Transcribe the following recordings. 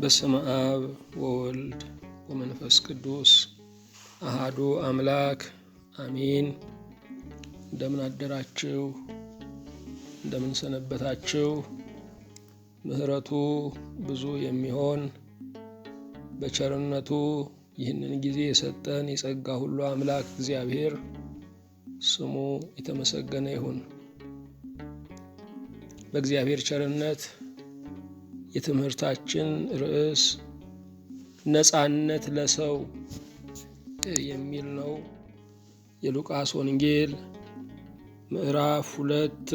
በስመ አብ ወወልድ ወመንፈስ ቅዱስ አሃዱ አምላክ አሜን። እንደምን አደራችሁ? እንደምን ሰነበታችሁ? ምሕረቱ ብዙ የሚሆን በቸርነቱ ይህንን ጊዜ የሰጠን የጸጋ ሁሉ አምላክ እግዚአብሔር ስሙ የተመሰገነ ይሁን። በእግዚአብሔር ቸርነት የትምህርታችን ርዕስ ነጻነት ለሰው የሚል ነው። የሉቃስ ወንጌል ምዕራፍ 2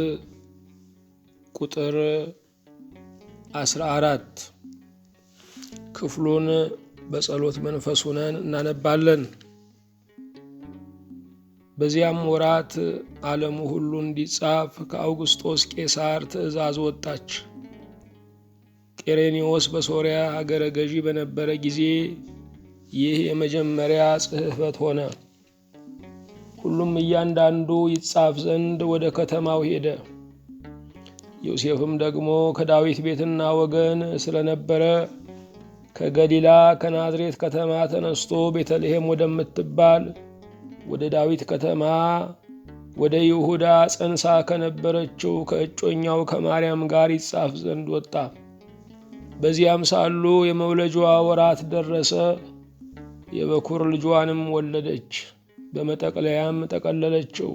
ቁጥር 14 ክፍሉን በጸሎት መንፈስ ሆነን እናነባለን። በዚያም ወራት ዓለሙ ሁሉ እንዲጻፍ ከአውግስጦስ ቄሳር ትእዛዝ ወጣች። ቄሬኔዎስ በሶርያ ሀገረ ገዢ በነበረ ጊዜ ይህ የመጀመሪያ ጽሕፈት ሆነ። ሁሉም እያንዳንዱ ይጻፍ ዘንድ ወደ ከተማው ሄደ። ዮሴፍም ደግሞ ከዳዊት ቤትና ወገን ስለነበረ ከገሊላ ከናዝሬት ከተማ ተነስቶ ቤተልሔም ወደምትባል ወደ ዳዊት ከተማ ወደ ይሁዳ ጸንሳ ከነበረችው ከእጮኛው ከማርያም ጋር ይጻፍ ዘንድ ወጣ። በዚያም ሳሉ የመውለጃዋ ወራት ደረሰ። የበኩር ልጇንም ወለደች፣ በመጠቅለያም ጠቀለለችው።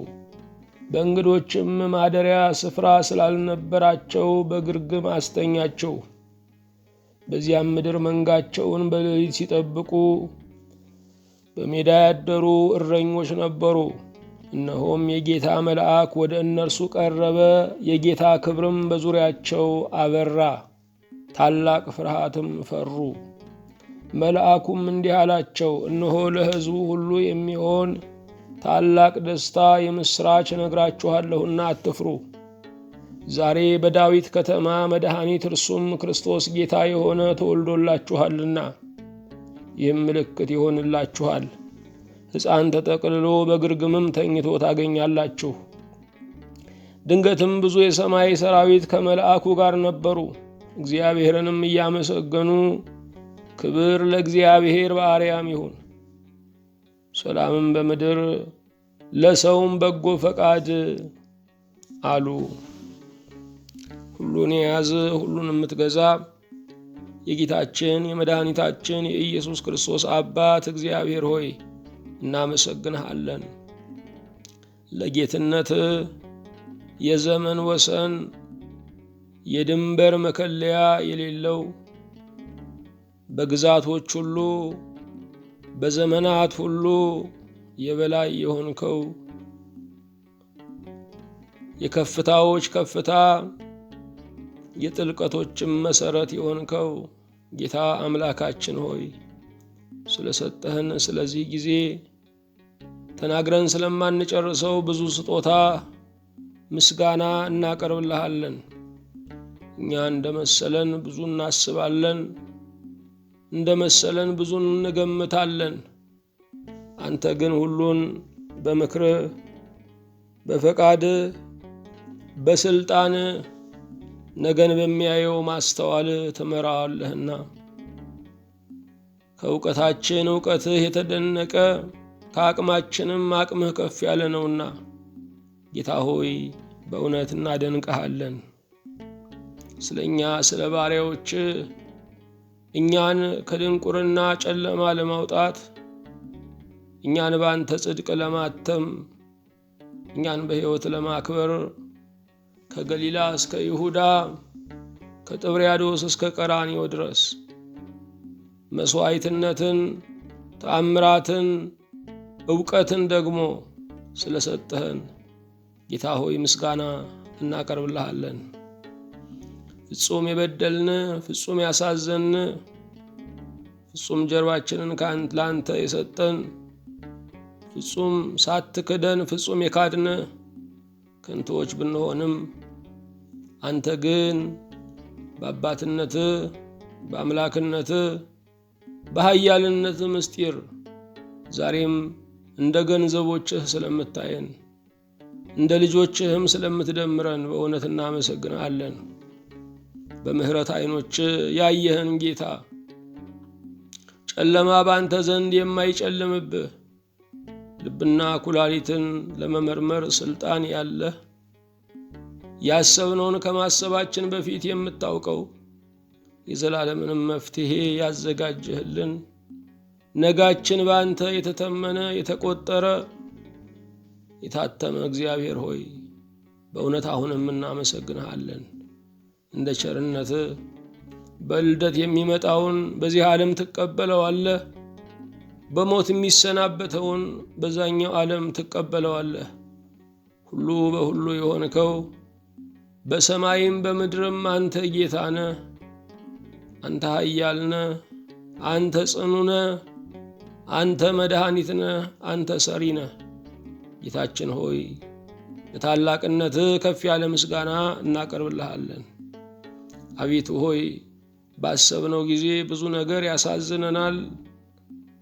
በእንግዶችም ማደሪያ ስፍራ ስላልነበራቸው በግርግም አስተኛቸው። በዚያም ምድር መንጋቸውን በሌሊት ሲጠብቁ በሜዳ ያደሩ እረኞች ነበሩ። እነሆም የጌታ መልአክ ወደ እነርሱ ቀረበ፣ የጌታ ክብርም በዙሪያቸው አበራ፣ ታላቅ ፍርሃትም ፈሩ። መልአኩም እንዲህ አላቸው፣ እነሆ ለሕዝቡ ሁሉ የሚሆን ታላቅ ደስታ የምሥራች እነግራችኋለሁና አትፍሩ። ዛሬ በዳዊት ከተማ መድኃኒት እርሱም ክርስቶስ ጌታ የሆነ ተወልዶላችኋልና። ይህም ምልክት ይሆንላችኋል፣ ሕፃን ተጠቅልሎ በግርግምም ተኝቶ ታገኛላችሁ። ድንገትም ብዙ የሰማይ ሰራዊት ከመልአኩ ጋር ነበሩ፣ እግዚአብሔርንም እያመሰገኑ ክብር ለእግዚአብሔር በአርያም ይሁን፣ ሰላምም በምድር ለሰውም በጎ ፈቃድ አሉ። ሁሉን የያዝ ሁሉን የምትገዛ የጌታችን የመድኃኒታችን የኢየሱስ ክርስቶስ አባት እግዚአብሔር ሆይ እናመሰግንሃለን። ለጌትነት የዘመን ወሰን የድንበር መከለያ የሌለው በግዛቶች ሁሉ በዘመናት ሁሉ የበላይ የሆንከው የከፍታዎች ከፍታ የጥልቀቶችም መሰረት የሆንከው ጌታ አምላካችን ሆይ ስለሰጠህን ስለዚህ ጊዜ ተናግረን ስለማንጨርሰው ብዙ ስጦታ ምስጋና እናቀርብልሃለን። እኛ እንደመሰለን ብዙ እናስባለን፣ እንደመሰለን ብዙ እንገምታለን። አንተ ግን ሁሉን በምክርህ በፈቃድህ በስልጣን ነገን በሚያየው ማስተዋል ትመራዋለህና ከእውቀታችን እውቀትህ የተደነቀ ከአቅማችንም አቅምህ ከፍ ያለ ነውና ጌታ ሆይ በእውነት እናደንቀሃለን። ስለ እኛ ስለ ባሪያዎች እኛን ከድንቁርና ጨለማ ለማውጣት እኛን በአንተ ጽድቅ ለማተም እኛን በሕይወት ለማክበር ከገሊላ እስከ ይሁዳ ከጥብርያዶስ እስከ ቀራንዮ ድረስ መሥዋዕትነትን፣ ተአምራትን፣ ዕውቀትን ደግሞ ስለሰጠህን ጌታ ሆይ ምስጋና እናቀርብልሃለን። ፍጹም የበደልን፣ ፍጹም ያሳዘን፣ ፍጹም ጀርባችንን ለአንተ የሰጠን፣ ፍጹም ሳትክደን ፍጹም የካድን ከንቶች ብንሆንም አንተ ግን በአባትነትህ በአምላክነትህ በኃያልነትህ ምስጢር ዛሬም እንደ ገንዘቦችህ ስለምታየን እንደ ልጆችህም ስለምትደምረን በእውነት እናመሰግናለን። በምህረት ዓይኖች ያየህን ጌታ ጨለማ ባንተ ዘንድ የማይጨልምብህ ልብና ኩላሊትን ለመመርመር ስልጣን ያለህ ያሰብነውን ከማሰባችን በፊት የምታውቀው የዘላለምንም መፍትሄ ያዘጋጀህልን ነጋችን ባንተ የተተመነ የተቆጠረ የታተመ እግዚአብሔር ሆይ በእውነት አሁንም እናመሰግንሃለን። እንደ ቸርነትህ በልደት የሚመጣውን በዚህ ዓለም ትቀበለዋለህ፣ በሞት የሚሰናበተውን በዛኛው ዓለም ትቀበለዋለህ። ሁሉ በሁሉ የሆንከው በሰማይም በምድርም አንተ ጌታ ነህ፣ አንተ ኃያል ነህ፣ አንተ ጽኑ ነህ፣ አንተ መድኃኒት ነህ፣ አንተ ሰሪ ነህ። ጌታችን ሆይ ለታላቅነትህ ከፍ ያለ ምስጋና እናቀርብልሃለን። አቤቱ ሆይ ባሰብነው ጊዜ ብዙ ነገር ያሳዝነናል።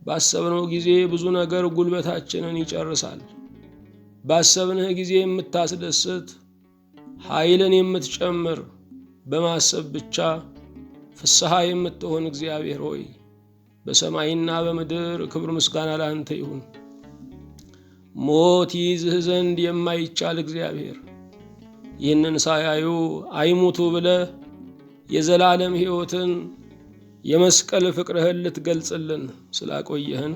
ባሰብነው ጊዜ ብዙ ነገር ጉልበታችንን ይጨርሳል። ባሰብንህ ጊዜ የምታስደስት ኃይልን የምትጨምር በማሰብ ብቻ ፍስሐ የምትሆን እግዚአብሔር ሆይ በሰማይና በምድር ክብር ምስጋና ለአንተ ይሁን። ሞት ይዝህ ዘንድ የማይቻል እግዚአብሔር ይህንን ሳያዩ አይሙቱ ብለህ የዘላለም ሕይወትን የመስቀል ፍቅርህን ልትገልጽልን ስላቆየህን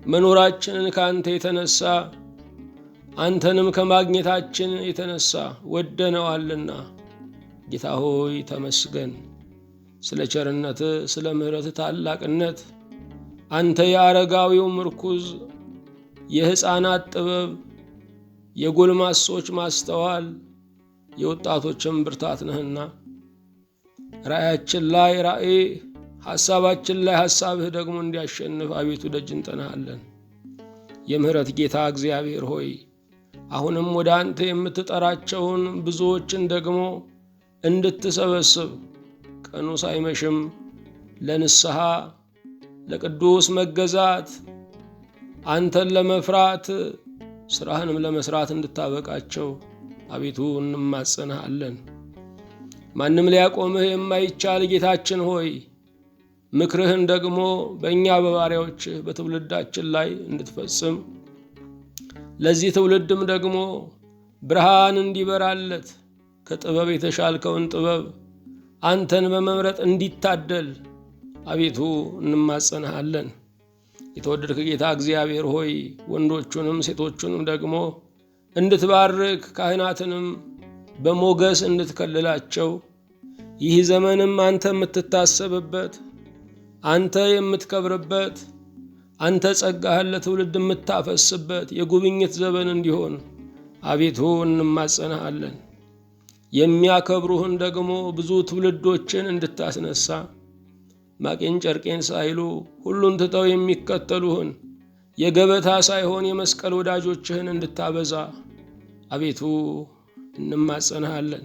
መኖራችንን ከአንተ የተነሳ አንተንም ከማግኘታችን የተነሳ ወደነዋልና ጌታ ሆይ ተመስገን። ስለ ቸርነትህ ስለ ምሕረትህ ታላቅነት አንተ የአረጋዊው ምርኩዝ የሕፃናት ጥበብ የጎልማሶች ማስተዋል የወጣቶችም ብርታት ነህና ራእያችን ላይ ራእይ ሐሳባችን ላይ ሐሳብህ ደግሞ እንዲያሸንፍ አቤቱ ደጅ እንጠናሃለን። የምሕረት ጌታ እግዚአብሔር ሆይ አሁንም ወደ አንተ የምትጠራቸውን ብዙዎችን ደግሞ እንድትሰበስብ ቀኑ ሳይመሽም ለንስሐ ለቅዱስ መገዛት አንተን ለመፍራት ሥራህንም ለመስራት እንድታበቃቸው አቤቱ እንማጸንሃለን። ማንም ሊያቆምህ የማይቻል ጌታችን ሆይ ምክርህን ደግሞ በእኛ በባሪያዎችህ በትውልዳችን ላይ እንድትፈጽም ለዚህ ትውልድም ደግሞ ብርሃን እንዲበራለት ከጥበብ የተሻልከውን ጥበብ አንተን በመምረጥ እንዲታደል አቤቱ እንማጸንሃለን። የተወደድክ ጌታ እግዚአብሔር ሆይ ወንዶቹንም ሴቶቹንም ደግሞ እንድትባርክ ካህናትንም በሞገስ እንድትከልላቸው ይህ ዘመንም አንተ የምትታሰብበት አንተ የምትከብርበት አንተ ጸጋህን ለትውልድ የምታፈስበት የጉብኝት ዘመን እንዲሆን አቤቱ እንማጸንሃለን። የሚያከብሩህን ደግሞ ብዙ ትውልዶችን እንድታስነሳ ማቄን ጨርቄን ሳይሉ ሁሉን ትተው የሚከተሉህን የገበታ ሳይሆን የመስቀል ወዳጆችህን እንድታበዛ አቤቱ እንማጸንሃለን።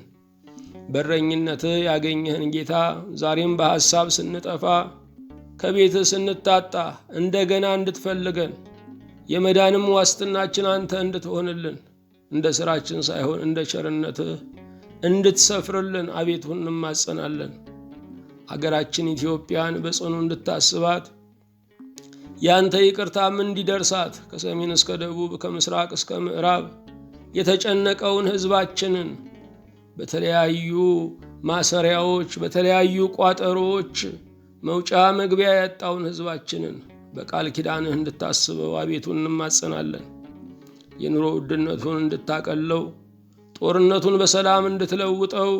በረኝነትህ ያገኘህን ጌታ ዛሬም በሐሳብ ስንጠፋ ከቤትህ ስንታጣ እንደገና እንድትፈልገን የመዳንም ዋስትናችን አንተ እንድትሆንልን እንደ ሥራችን ሳይሆን እንደ ቸርነትህ እንድትሰፍርልን አቤቱ እንማጸናለን። አገራችን ኢትዮጵያን በጽኑ እንድታስባት ያንተ ይቅርታም እንዲደርሳት ከሰሜን እስከ ደቡብ ከምስራቅ እስከ ምዕራብ የተጨነቀውን ሕዝባችንን በተለያዩ ማሰሪያዎች በተለያዩ ቋጠሮዎች መውጫ መግቢያ ያጣውን ሕዝባችንን በቃል ኪዳንህ እንድታስበው አቤቱ እንማጸናለን። የኑሮ ውድነቱን እንድታቀለው ጦርነቱን በሰላም እንድትለውጠው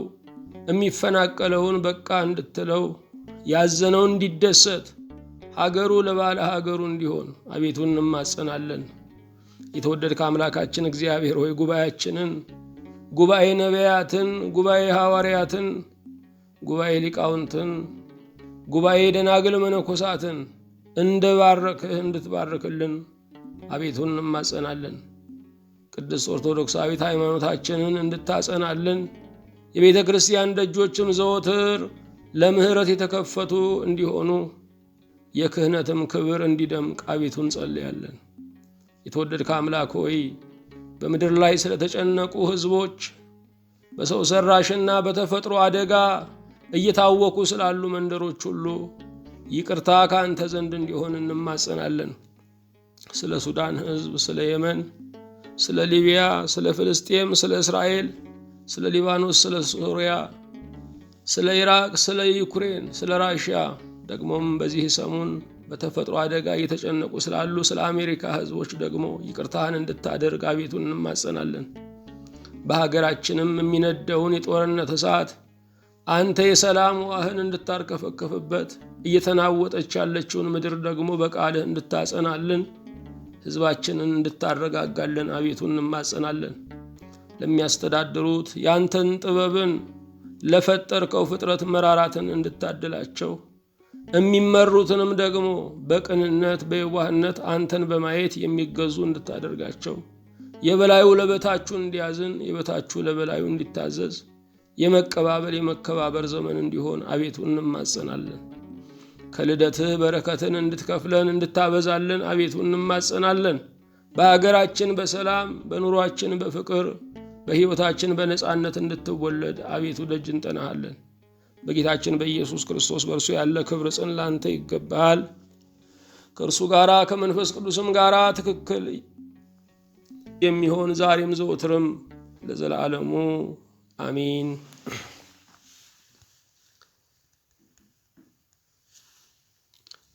የሚፈናቀለውን በቃ እንድትለው ያዘነው እንዲደሰት ሀገሩ ለባለ ሀገሩ እንዲሆን አቤቱ እንማጸናለን። የተወደድክ አምላካችን እግዚአብሔር ሆይ ጉባኤያችንን ጉባኤ ነቢያትን ጉባኤ ሐዋርያትን ጉባኤ ሊቃውንትን ጉባኤ ደናግል መነኮሳትን እንደባረክህ እንድትባርክልን አቤቱ እንማጸናለን። ቅድስት ኦርቶዶክሳዊት ሃይማኖታችንን እንድታጸናልን የቤተ ክርስቲያን ደጆችም ዘወትር ለምህረት የተከፈቱ እንዲሆኑ የክህነትም ክብር እንዲደምቅ አቤቱ እንጸልያለን። የተወደድክ አምላክ ሆይ በምድር ላይ ስለተጨነቁ ሕዝቦች በሰው ሰራሽና በተፈጥሮ አደጋ እየታወኩ ስላሉ መንደሮች ሁሉ ይቅርታ ካንተ ዘንድ እንዲሆን እንማጸናለን። ስለ ሱዳን ሕዝብ፣ ስለ የመን፣ ስለ ሊቢያ፣ ስለ ፍልስጤም፣ ስለ እስራኤል፣ ስለ ሊባኖስ፣ ስለ ሶሪያ፣ ስለ ኢራቅ፣ ስለ ዩክሬን፣ ስለ ራሽያ ደግሞም በዚህ ሰሞን በተፈጥሮ አደጋ እየተጨነቁ ስላሉ ስለ አሜሪካ ሕዝቦች ደግሞ ይቅርታህን እንድታደርግ አቤቱ እንማጸናለን። በሀገራችንም የሚነደውን የጦርነት እሳት አንተ የሰላም ውሃህን እንድታርከፈከፍበት፣ እየተናወጠች ያለችውን ምድር ደግሞ በቃልህ እንድታጸናልን፣ ሕዝባችንን እንድታረጋጋልን አቤቱ እንማጸናለን። ለሚያስተዳድሩት ያንተን ጥበብን ለፈጠርከው ፍጥረት መራራትን እንድታድላቸው፣ የሚመሩትንም ደግሞ በቅንነት በየዋህነት አንተን በማየት የሚገዙ እንድታደርጋቸው፣ የበላዩ ለበታቹ እንዲያዝን የበታቹ ለበላዩ እንዲታዘዝ የመቀባበል የመከባበር ዘመን እንዲሆን አቤቱ እንማጸናለን። ከልደትህ በረከትን እንድትከፍለን እንድታበዛልን አቤቱ እንማጸናለን። በሀገራችን በሰላም በኑሯችን በፍቅር በሕይወታችን በነጻነት እንድትወለድ አቤቱ ደጅ እንጠናሃለን። በጌታችን በኢየሱስ ክርስቶስ በእርሱ ያለ ክብር ጽን ላንተ ይገባል። ከእርሱ ጋራ ከመንፈስ ቅዱስም ጋራ ትክክል የሚሆን ዛሬም ዘወትርም ለዘላለሙ አሚን።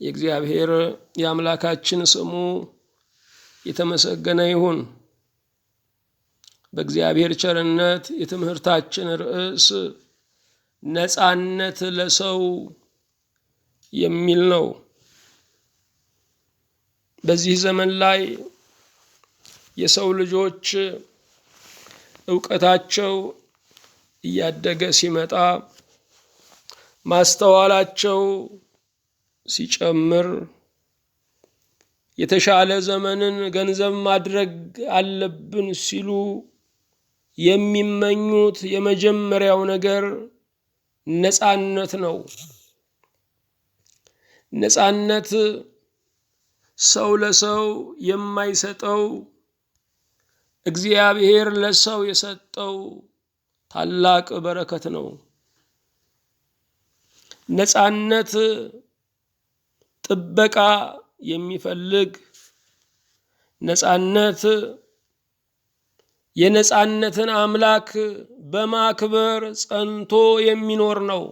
የእግዚአብሔር የአምላካችን ስሙ የተመሰገነ ይሁን። በእግዚአብሔር ቸርነት የትምህርታችን ርዕስ ነጻነት ለሰው የሚል ነው። በዚህ ዘመን ላይ የሰው ልጆች ዕውቀታቸው እያደገ ሲመጣ፣ ማስተዋላቸው ሲጨምር፣ የተሻለ ዘመንን ገንዘብ ማድረግ አለብን ሲሉ የሚመኙት የመጀመሪያው ነገር ነጻነት ነው። ነጻነት ሰው ለሰው የማይሰጠው እግዚአብሔር ለሰው የሰጠው ታላቅ በረከት ነው። ነጻነት ጥበቃ የሚፈልግ፣ ነጻነት የነጻነትን አምላክ በማክበር ጸንቶ የሚኖር ነው።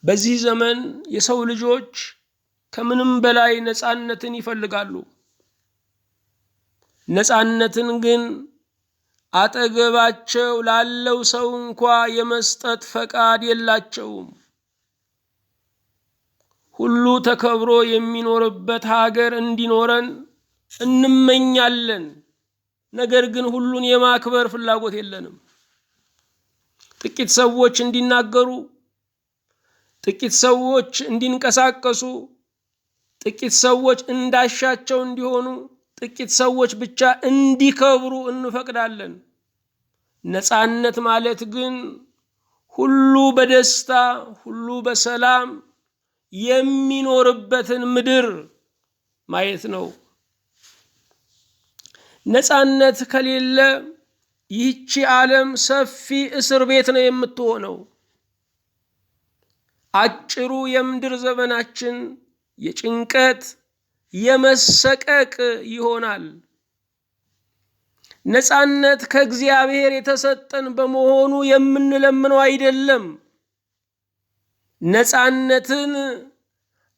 በዚህ ዘመን የሰው ልጆች ከምንም በላይ ነጻነትን ይፈልጋሉ። ነጻነትን ግን አጠገባቸው ላለው ሰው እንኳ የመስጠት ፈቃድ የላቸውም። ሁሉ ተከብሮ የሚኖርበት ሀገር እንዲኖረን እንመኛለን። ነገር ግን ሁሉን የማክበር ፍላጎት የለንም። ጥቂት ሰዎች እንዲናገሩ፣ ጥቂት ሰዎች እንዲንቀሳቀሱ፣ ጥቂት ሰዎች እንዳሻቸው እንዲሆኑ፣ ጥቂት ሰዎች ብቻ እንዲከብሩ እንፈቅዳለን። ነጻነት ማለት ግን ሁሉ በደስታ ሁሉ በሰላም የሚኖርበትን ምድር ማየት ነው። ነጻነት ከሌለ ይህቺ ዓለም ሰፊ እስር ቤት ነው የምትሆነው። አጭሩ የምድር ዘመናችን የጭንቀት የመሰቀቅ ይሆናል። ነጻነት ከእግዚአብሔር የተሰጠን በመሆኑ የምንለምነው አይደለም። ነጻነትን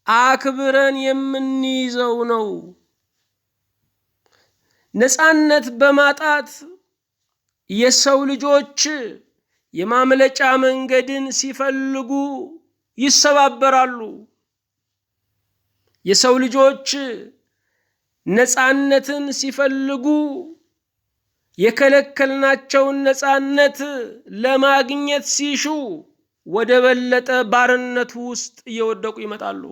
አክብረን የምንይዘው ነው። ነጻነት በማጣት የሰው ልጆች የማምለጫ መንገድን ሲፈልጉ ይሰባበራሉ። የሰው ልጆች ነጻነትን ሲፈልጉ የከለከልናቸውን ነጻነት ለማግኘት ሲሹ ወደ በለጠ ባርነት ውስጥ እየወደቁ ይመጣሉ።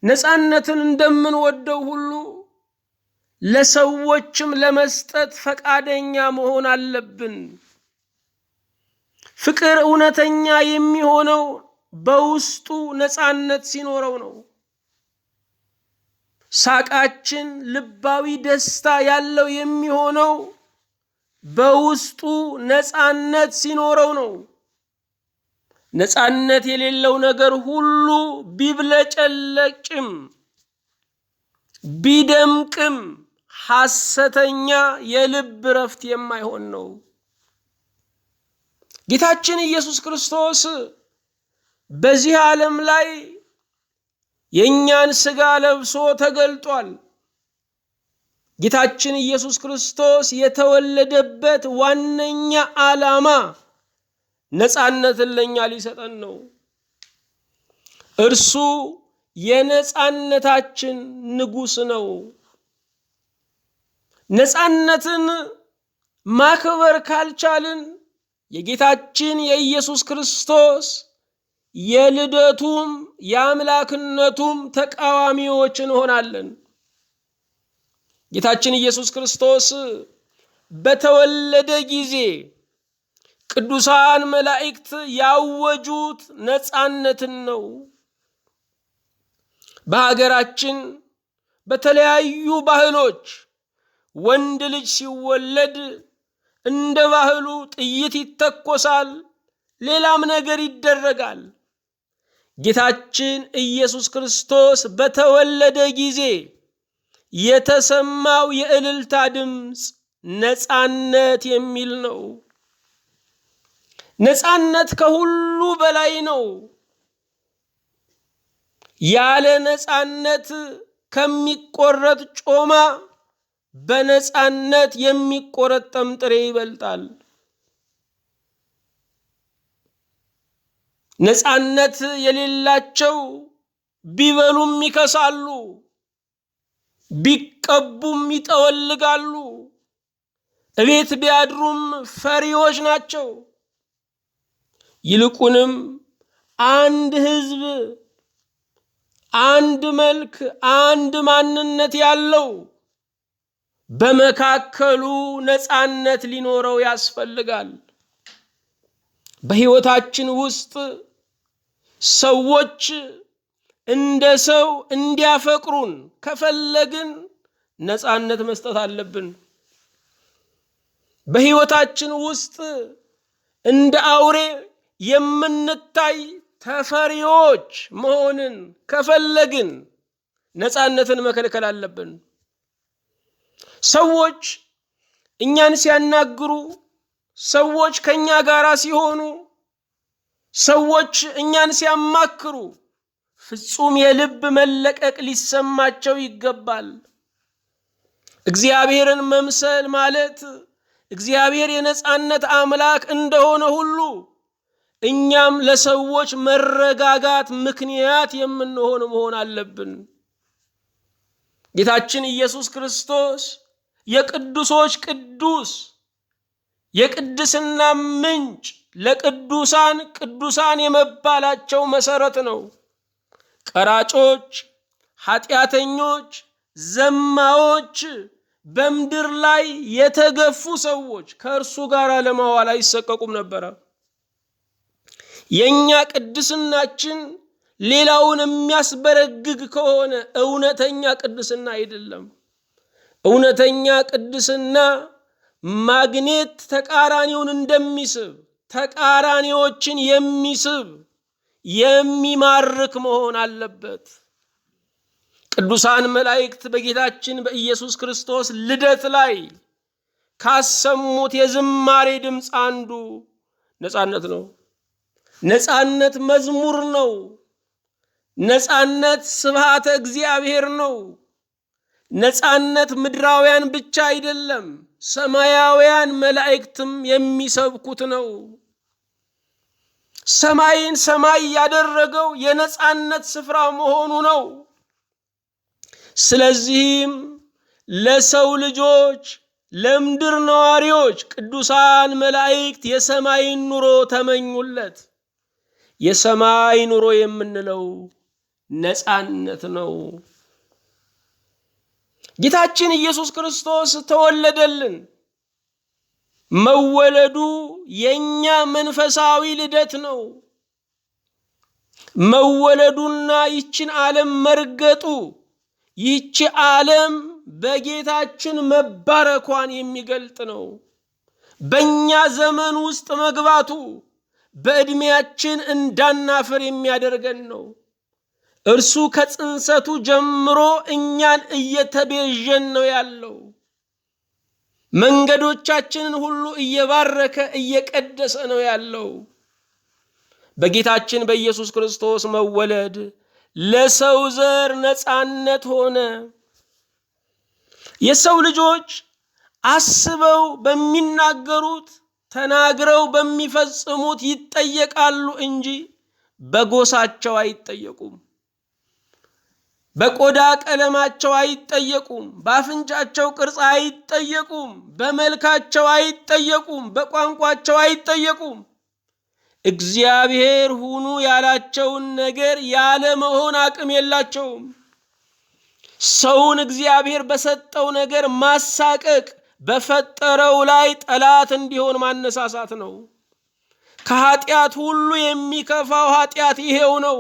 ነጻነትን እንደምንወደው ሁሉ ለሰዎችም ለመስጠት ፈቃደኛ መሆን አለብን። ፍቅር እውነተኛ የሚሆነው በውስጡ ነጻነት ሲኖረው ነው። ሳቃችን ልባዊ ደስታ ያለው የሚሆነው በውስጡ ነጻነት ሲኖረው ነው። ነፃነት የሌለው ነገር ሁሉ ቢብለጨለጭም ቢደምቅም ሐሰተኛ የልብ ረፍት የማይሆን ነው። ጌታችን ኢየሱስ ክርስቶስ በዚህ ዓለም ላይ የእኛን ሥጋ ለብሶ ተገልጧል። ጌታችን ኢየሱስ ክርስቶስ የተወለደበት ዋነኛ ዓላማ ነፃነትን ለኛ ሊሰጠን ነው። እርሱ የነፃነታችን ንጉሥ ነው። ነፃነትን ማክበር ካልቻልን የጌታችን የኢየሱስ ክርስቶስ የልደቱም የአምላክነቱም ተቃዋሚዎች እንሆናለን። ጌታችን ኢየሱስ ክርስቶስ በተወለደ ጊዜ ቅዱሳን መላእክት ያወጁት ነፃነትን ነው። በሀገራችን በተለያዩ ባህሎች ወንድ ልጅ ሲወለድ እንደ ባህሉ ጥይት ይተኮሳል፣ ሌላም ነገር ይደረጋል። ጌታችን ኢየሱስ ክርስቶስ በተወለደ ጊዜ የተሰማው የእልልታ ድምፅ ነፃነት የሚል ነው። ነፃነት ከሁሉ በላይ ነው። ያለ ነፃነት ከሚቆረጥ ጮማ በነፃነት የሚቆረጠም ጥሬ ይበልጣል። ነፃነት የሌላቸው ቢበሉም ይከሳሉ፣ ቢቀቡም ይጠወልጋሉ፣ እቤት ቢያድሩም ፈሪዎች ናቸው። ይልቁንም አንድ ሕዝብ፣ አንድ መልክ፣ አንድ ማንነት ያለው በመካከሉ ነፃነት ሊኖረው ያስፈልጋል። በሕይወታችን ውስጥ ሰዎች እንደ ሰው እንዲያፈቅሩን ከፈለግን ነፃነት መስጠት አለብን። በሕይወታችን ውስጥ እንደ አውሬ የምንታይ ተፈሪዎች መሆንን ከፈለግን ነፃነትን መከልከል አለብን። ሰዎች እኛን ሲያናግሩ፣ ሰዎች ከኛ ጋር ሲሆኑ፣ ሰዎች እኛን ሲያማክሩ ፍጹም የልብ መለቀቅ ሊሰማቸው ይገባል። እግዚአብሔርን መምሰል ማለት እግዚአብሔር የነፃነት አምላክ እንደሆነ ሁሉ እኛም ለሰዎች መረጋጋት ምክንያት የምንሆን መሆን አለብን። ጌታችን ኢየሱስ ክርስቶስ የቅዱሶች ቅዱስ፣ የቅድስና ምንጭ፣ ለቅዱሳን ቅዱሳን የመባላቸው መሰረት ነው። ቀራጮች፣ ኃጢአተኞች፣ ዘማዎች፣ በምድር ላይ የተገፉ ሰዎች ከእርሱ ጋር ለመዋል አይሰቀቁም ነበረ። የኛ ቅድስናችን ሌላውን የሚያስበረግግ ከሆነ እውነተኛ ቅድስና አይደለም። እውነተኛ ቅድስና ማግኔት ተቃራኒውን እንደሚስብ ተቃራኒዎችን የሚስብ የሚማርክ መሆን አለበት። ቅዱሳን መላእክት በጌታችን በኢየሱስ ክርስቶስ ልደት ላይ ካሰሙት የዝማሬ ድምፅ አንዱ ነፃነት ነው። ነፃነት መዝሙር ነው። ነፃነት ስብሃተ እግዚአብሔር ነው። ነፃነት ምድራውያን ብቻ አይደለም፣ ሰማያውያን መላእክትም የሚሰብኩት ነው። ሰማይን ሰማይ ያደረገው የነፃነት ስፍራ መሆኑ ነው። ስለዚህም ለሰው ልጆች፣ ለምድር ነዋሪዎች ቅዱሳን መላእክት የሰማይን ኑሮ ተመኙለት። የሰማይ ኑሮ የምንለው ነፃነት ነው። ጌታችን ኢየሱስ ክርስቶስ ተወለደልን። መወለዱ የኛ መንፈሳዊ ልደት ነው። መወለዱና ይችን ዓለም መርገጡ ይቺ ዓለም በጌታችን መባረኳን የሚገልጥ ነው። በእኛ ዘመን ውስጥ መግባቱ፣ በዕድሜያችን እንዳናፍር የሚያደርገን ነው። እርሱ ከጽንሰቱ ጀምሮ እኛን እየተቤዠን ነው ያለው። መንገዶቻችንን ሁሉ እየባረከ እየቀደሰ ነው ያለው። በጌታችን በኢየሱስ ክርስቶስ መወለድ ለሰው ዘር ነፃነት ሆነ። የሰው ልጆች አስበው በሚናገሩት ተናግረው በሚፈጽሙት ይጠየቃሉ እንጂ በጎሳቸው አይጠየቁም። በቆዳ ቀለማቸው አይጠየቁም። በአፍንጫቸው ቅርጽ አይጠየቁም። በመልካቸው አይጠየቁም። በቋንቋቸው አይጠየቁም። እግዚአብሔር ሁኑ ያላቸውን ነገር ያለ መሆን አቅም የላቸውም። ሰውን እግዚአብሔር በሰጠው ነገር ማሳቀቅ በፈጠረው ላይ ጠላት እንዲሆን ማነሳሳት ነው። ከኃጢአት ሁሉ የሚከፋው ኃጢአት ይሄው ነው።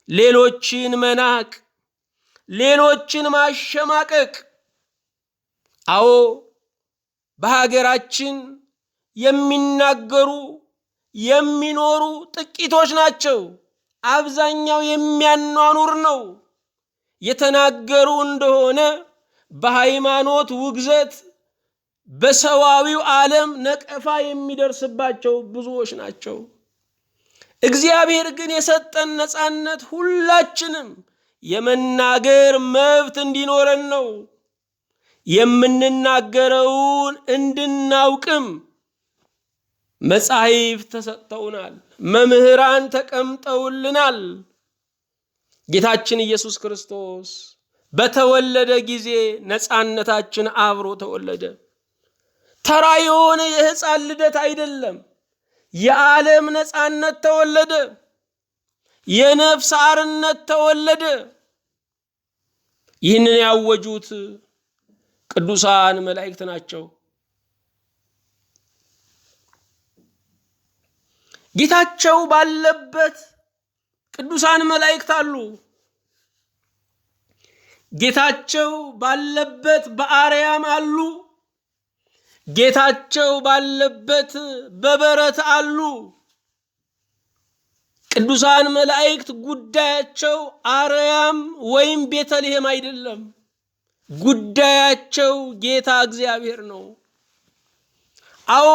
ሌሎችን መናቅ፣ ሌሎችን ማሸማቀቅ። አዎ በሀገራችን የሚናገሩ የሚኖሩ ጥቂቶች ናቸው። አብዛኛው የሚያኗኑር ነው። የተናገሩ እንደሆነ በሃይማኖት ውግዘት፣ በሰዋዊው ዓለም ነቀፋ የሚደርስባቸው ብዙዎች ናቸው። እግዚአብሔር ግን የሰጠን ነፃነት ሁላችንም የመናገር መብት እንዲኖረን ነው። የምንናገረውን እንድናውቅም መጻሕፍት ተሰጥተውናል። መምህራን ተቀምጠውልናል። ጌታችን ኢየሱስ ክርስቶስ በተወለደ ጊዜ ነፃነታችን አብሮ ተወለደ። ተራ የሆነ የሕፃን ልደት አይደለም። የዓለም ነፃነት ተወለደ። የነፍስ አርነት ተወለደ። ይህንን ያወጁት ቅዱሳን መላእክት ናቸው። ጌታቸው ባለበት ቅዱሳን መላእክት አሉ። ጌታቸው ባለበት በአርያም አሉ። ጌታቸው ባለበት በበረት አሉ። ቅዱሳን መላእክት ጉዳያቸው አርያም ወይም ቤተልሔም አይደለም። ጉዳያቸው ጌታ እግዚአብሔር ነው። አዎ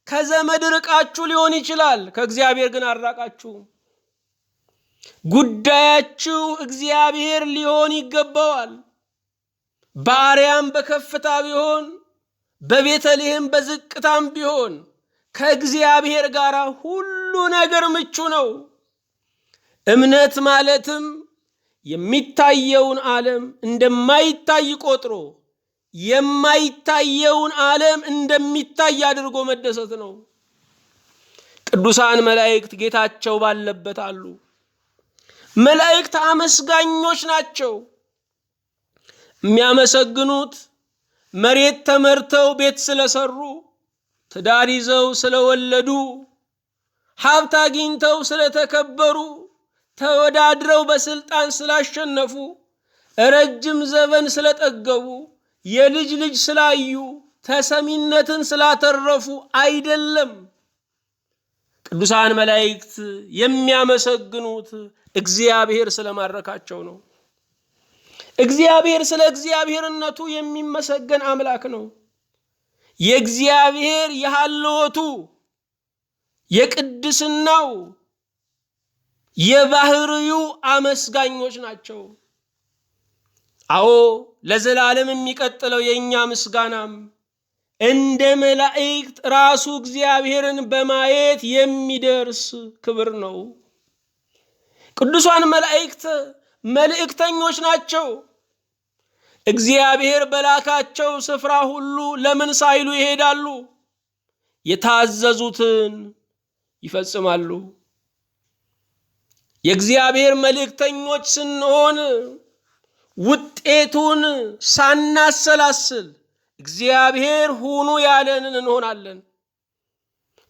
ከዘመድ ርቃችሁ ሊሆን ይችላል፣ ከእግዚአብሔር ግን አራቃችሁ። ጉዳያችሁ እግዚአብሔር ሊሆን ይገባዋል። በአርያም በከፍታ ቢሆን፣ በቤተልሔም በዝቅታም ቢሆን ከእግዚአብሔር ጋር ሁሉ ነገር ምቹ ነው። እምነት ማለትም የሚታየውን ዓለም እንደማይታይ ቆጥሮ የማይታየውን ዓለም እንደሚታይ አድርጎ መደሰት ነው። ቅዱሳን መላእክት ጌታቸው ባለበት አሉ። መላእክት አመስጋኞች ናቸው። የሚያመሰግኑት መሬት ተመርተው ቤት ስለሰሩ፣ ትዳር ይዘው ስለወለዱ፣ ሀብት አግኝተው ስለተከበሩ፣ ተወዳድረው በስልጣን ስላሸነፉ፣ ረጅም ዘመን ስለጠገቡ፣ የልጅ ልጅ ስላዩ፣ ተሰሚነትን ስላተረፉ አይደለም። ቅዱሳን መላእክት የሚያመሰግኑት እግዚአብሔር ስለማረካቸው ነው። እግዚአብሔር ስለ እግዚአብሔርነቱ የሚመሰገን አምላክ ነው። የእግዚአብሔር የሃልወቱ የቅድስናው የባህሪው አመስጋኞች ናቸው። አዎ ለዘላለም የሚቀጥለው የኛ ምስጋናም እንደ መላእክት ራሱ እግዚአብሔርን በማየት የሚደርስ ክብር ነው። ቅዱሳን መላእክት መልእክተኞች ናቸው። እግዚአብሔር በላካቸው ስፍራ ሁሉ ለምን ሳይሉ ይሄዳሉ? የታዘዙትን ይፈጽማሉ። የእግዚአብሔር መልእክተኞች ስንሆን ውጤቱን ሳናሰላስል እግዚአብሔር ሁኑ ያለንን እንሆናለን።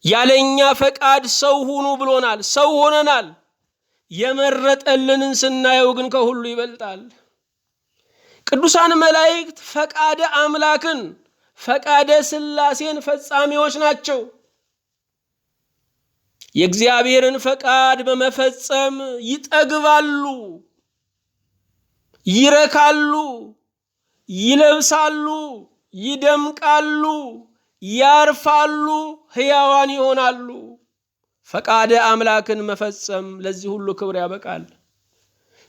ያለኛ ፈቃድ ሰው ሁኑ ብሎናል፣ ሰው ሆነናል። የመረጠልንን ስናየው ግን ከሁሉ ይበልጣል። ቅዱሳን መላእክት ፈቃደ አምላክን ፈቃደ ሥላሴን ፈጻሚዎች ናቸው። የእግዚአብሔርን ፈቃድ በመፈጸም ይጠግባሉ፣ ይረካሉ፣ ይለብሳሉ፣ ይደምቃሉ፣ ያርፋሉ፣ ሕያዋን ይሆናሉ። ፈቃደ አምላክን መፈጸም ለዚህ ሁሉ ክብር ያበቃል።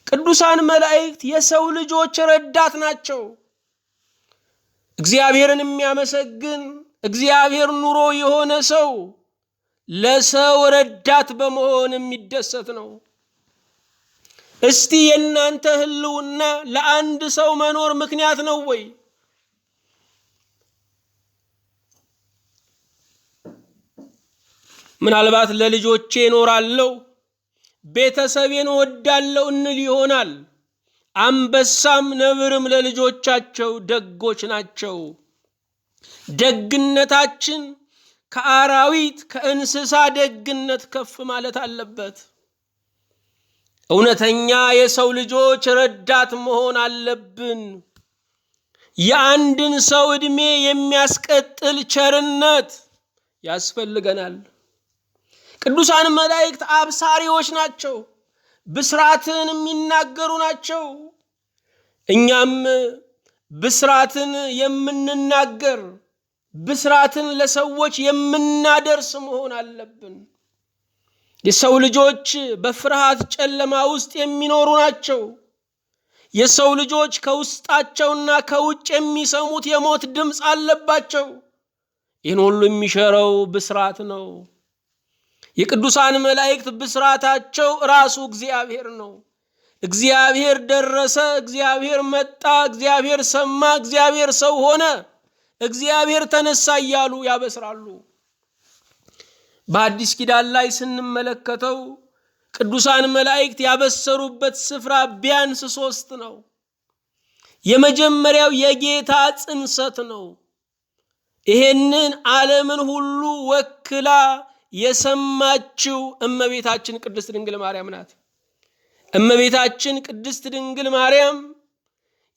ቅዱሳን መላእክት የሰው ልጆች ረዳት ናቸው። እግዚአብሔርን የሚያመሰግን እግዚአብሔር ኑሮ የሆነ ሰው ለሰው ረዳት በመሆን የሚደሰት ነው። እስቲ የእናንተ ህልውና ለአንድ ሰው መኖር ምክንያት ነው ወይ? ምናልባት ለልጆቼ እኖራለሁ፣ ቤተሰቤን እወዳለሁ እንል ይሆናል። አንበሳም ነብርም ለልጆቻቸው ደጎች ናቸው። ደግነታችን ከአራዊት ከእንስሳ ደግነት ከፍ ማለት አለበት። እውነተኛ የሰው ልጆች ረዳት መሆን አለብን። የአንድን ሰው ዕድሜ የሚያስቀጥል ቸርነት ያስፈልገናል። ቅዱሳን መላእክት አብሳሪዎች ናቸው፣ ብስራትን የሚናገሩ ናቸው። እኛም ብስራትን የምንናገር ብስራትን ለሰዎች የምናደርስ መሆን አለብን። የሰው ልጆች በፍርሃት ጨለማ ውስጥ የሚኖሩ ናቸው። የሰው ልጆች ከውስጣቸውና ከውጭ የሚሰሙት የሞት ድምፅ አለባቸው። ይህን ሁሉ የሚሸረው ብስራት ነው። የቅዱሳን መላእክት ብስራታቸው ራሱ እግዚአብሔር ነው። እግዚአብሔር ደረሰ፣ እግዚአብሔር መጣ፣ እግዚአብሔር ሰማ፣ እግዚአብሔር ሰው ሆነ፣ እግዚአብሔር ተነሳ እያሉ ያበስራሉ። በአዲስ ኪዳን ላይ ስንመለከተው ቅዱሳን መላእክት ያበሰሩበት ስፍራ ቢያንስ 3 ነው። የመጀመሪያው የጌታ ጽንሰት ነው። ይሄንን ዓለምን ሁሉ ወክላ የሰማችው እመቤታችን ቅድስት ድንግል ማርያም ናት። እመቤታችን ቅድስት ድንግል ማርያም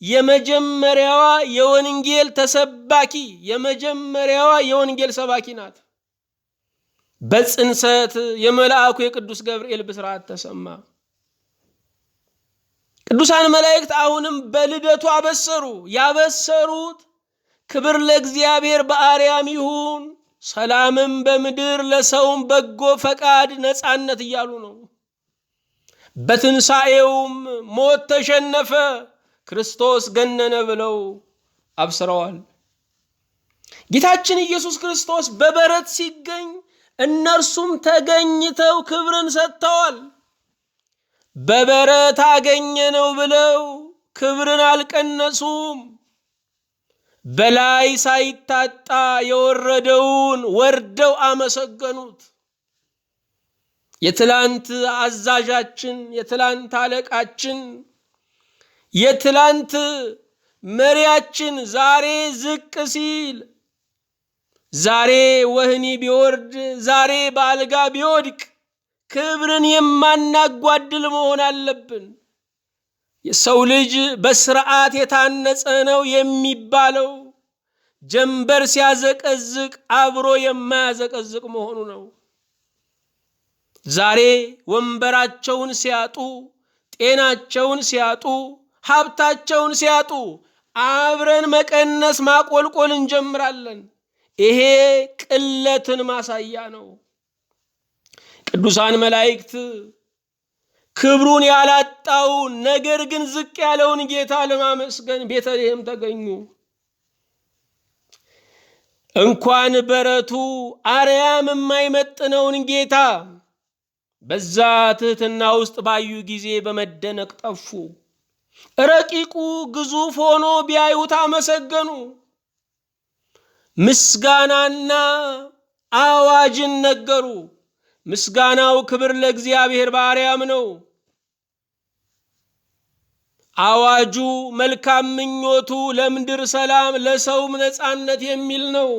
የመጀመሪያዋ የወንጌል ተሰባኪ፣ የመጀመሪያዋ የወንጌል ሰባኪ ናት። በጽንሰት የመልአኩ የቅዱስ ገብርኤል ብስራት ተሰማ። ቅዱሳን መላእክት አሁንም በልደቱ አበሰሩ። ያበሰሩት ክብር ለእግዚአብሔር በአርያም ይሁን፣ ሰላምም በምድር ለሰውም በጎ ፈቃድ ነፃነት እያሉ ነው። በትንሣኤውም ሞት ተሸነፈ፣ ክርስቶስ ገነነ ብለው አብስረዋል። ጌታችን ኢየሱስ ክርስቶስ በበረት ሲገኝ እነርሱም ተገኝተው ክብርን ሰጥተዋል። በበረት አገኘነው ብለው ክብርን አልቀነሱም። በላይ ሳይታጣ የወረደውን ወርደው አመሰገኑት። የትላንት አዛዣችን፣ የትላንት አለቃችን፣ የትላንት መሪያችን ዛሬ ዝቅ ሲል፣ ዛሬ ወህኒ ቢወርድ፣ ዛሬ በአልጋ ቢወድቅ ክብርን የማናጓድል መሆን አለብን። የሰው ልጅ በስርዓት የታነጸ ነው የሚባለው ጀንበር ሲያዘቀዝቅ አብሮ የማያዘቀዝቅ መሆኑ ነው። ዛሬ ወንበራቸውን ሲያጡ፣ ጤናቸውን ሲያጡ፣ ሀብታቸውን ሲያጡ አብረን መቀነስ ማቆልቆል እንጀምራለን። ይሄ ቅለትን ማሳያ ነው። ቅዱሳን መላእክት ክብሩን ያላጣውን ነገር ግን ዝቅ ያለውን ጌታ ለማመስገን ቤተልሔም ተገኙ። እንኳን በረቱ አርያም የማይመጥነውን ጌታ በዛ ትህትና ውስጥ ባዩ ጊዜ በመደነቅ ጠፉ። ረቂቁ ግዙፍ ሆኖ ቢያዩት አመሰገኑ። ምስጋናና አዋጅን ነገሩ። ምስጋናው ክብር ለእግዚአብሔር በአርያም ነው። አዋጁ መልካም ምኞቱ ለምድር ሰላም ለሰውም ነፃነት የሚል ነው።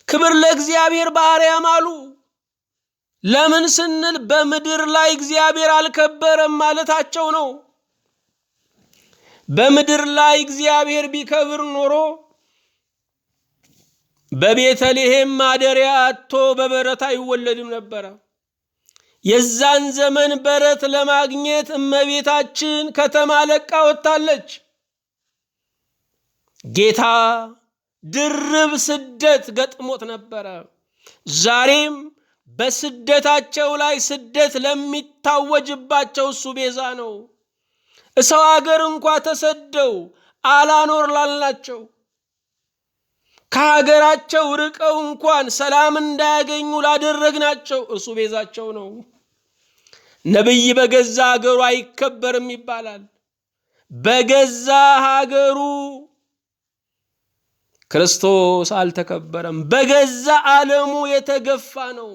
ክብር ለእግዚአብሔር በአርያም አሉ። ለምን ስንል በምድር ላይ እግዚአብሔር አልከበረም ማለታቸው ነው። በምድር ላይ እግዚአብሔር ቢከብር ኖሮ በቤተልሔም ማደሪያ አጥቶ በበረት አይወለድም ነበረ። የዛን ዘመን በረት ለማግኘት እመቤታችን ከተማ ለቃ ወጥታለች። ጌታ ድርብ ስደት ገጥሞት ነበረ። ዛሬም በስደታቸው ላይ ስደት ለሚታወጅባቸው እሱ ቤዛ ነው። ሰው አገር እንኳ ተሰደው አላኖር ላልናቸው ከሀገራቸው ርቀው እንኳን ሰላም እንዳያገኙ ላደረግናቸው እርሱ ቤዛቸው ነው። ነቢይ በገዛ ሀገሩ አይከበርም ይባላል። በገዛ ሀገሩ ክርስቶስ አልተከበረም። በገዛ ዓለሙ የተገፋ ነው።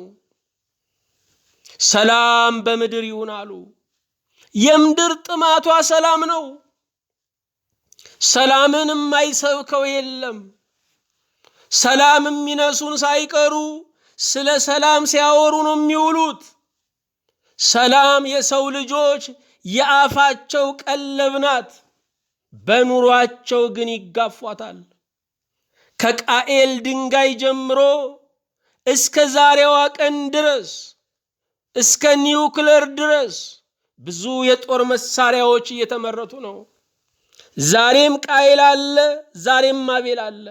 ሰላም በምድር ይሁን አሉ። የምድር ጥማቷ ሰላም ነው። ሰላምን የማይሰብከው የለም። ሰላም የሚነሱን ሳይቀሩ ስለ ሰላም ሲያወሩ ነው የሚውሉት። ሰላም የሰው ልጆች የአፋቸው ቀለብ ናት። በኑሯቸው ግን ይጋፏታል። ከቃኤል ድንጋይ ጀምሮ እስከ ዛሬዋ ቀን ድረስ እስከ ኒውክሌር ድረስ ብዙ የጦር መሳሪያዎች እየተመረቱ ነው። ዛሬም ቃኤል አለ፣ ዛሬም አቤል አለ።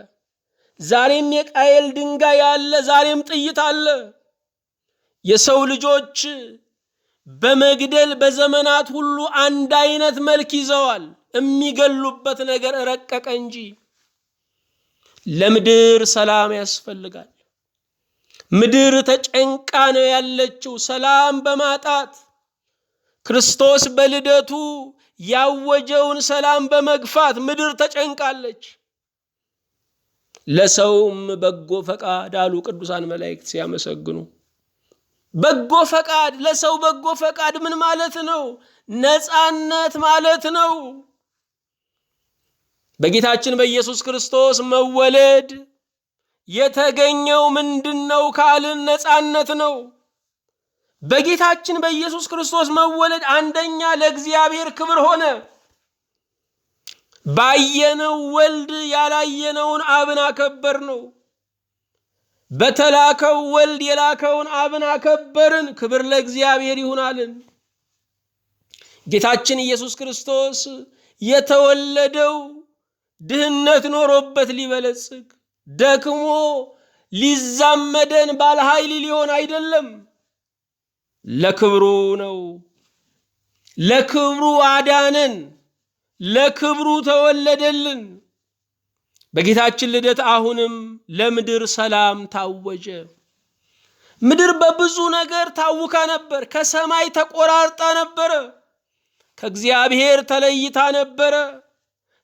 ዛሬም የቃኤል ድንጋይ አለ፣ ዛሬም ጥይት አለ። የሰው ልጆች በመግደል በዘመናት ሁሉ አንድ አይነት መልክ ይዘዋል። የሚገሉበት ነገር ረቀቀ እንጂ። ለምድር ሰላም ያስፈልጋል። ምድር ተጨንቃ ነው ያለችው ሰላም በማጣት። ክርስቶስ በልደቱ ያወጀውን ሰላም በመግፋት ምድር ተጨንቃለች። ለሰውም በጎ ፈቃድ አሉ ቅዱሳን መላእክት ሲያመሰግኑ። በጎ ፈቃድ፣ ለሰው በጎ ፈቃድ ምን ማለት ነው? ነፃነት ማለት ነው። በጌታችን በኢየሱስ ክርስቶስ መወለድ የተገኘው ምንድነው ካልን ነፃነት ነው። በጌታችን በኢየሱስ ክርስቶስ መወለድ አንደኛ ለእግዚአብሔር ክብር ሆነ። ባየነው ወልድ ያላየነውን አብን አከበር ነው። በተላከው ወልድ የላከውን አብን አከበርን። ክብር ለእግዚአብሔር ይሁናልን። ጌታችን ኢየሱስ ክርስቶስ የተወለደው ድህነት ኖሮበት ሊበለጽግ ደክሞ ሊዛመደን ባለ ኃይል ሊሆን አይደለም። ለክብሩ ነው። ለክብሩ አዳነን። ለክብሩ ተወለደልን። በጌታችን ልደት አሁንም ለምድር ሰላም ታወጀ። ምድር በብዙ ነገር ታውካ ነበር። ከሰማይ ተቆራርጣ ነበረ። ከእግዚአብሔር ተለይታ ነበረ።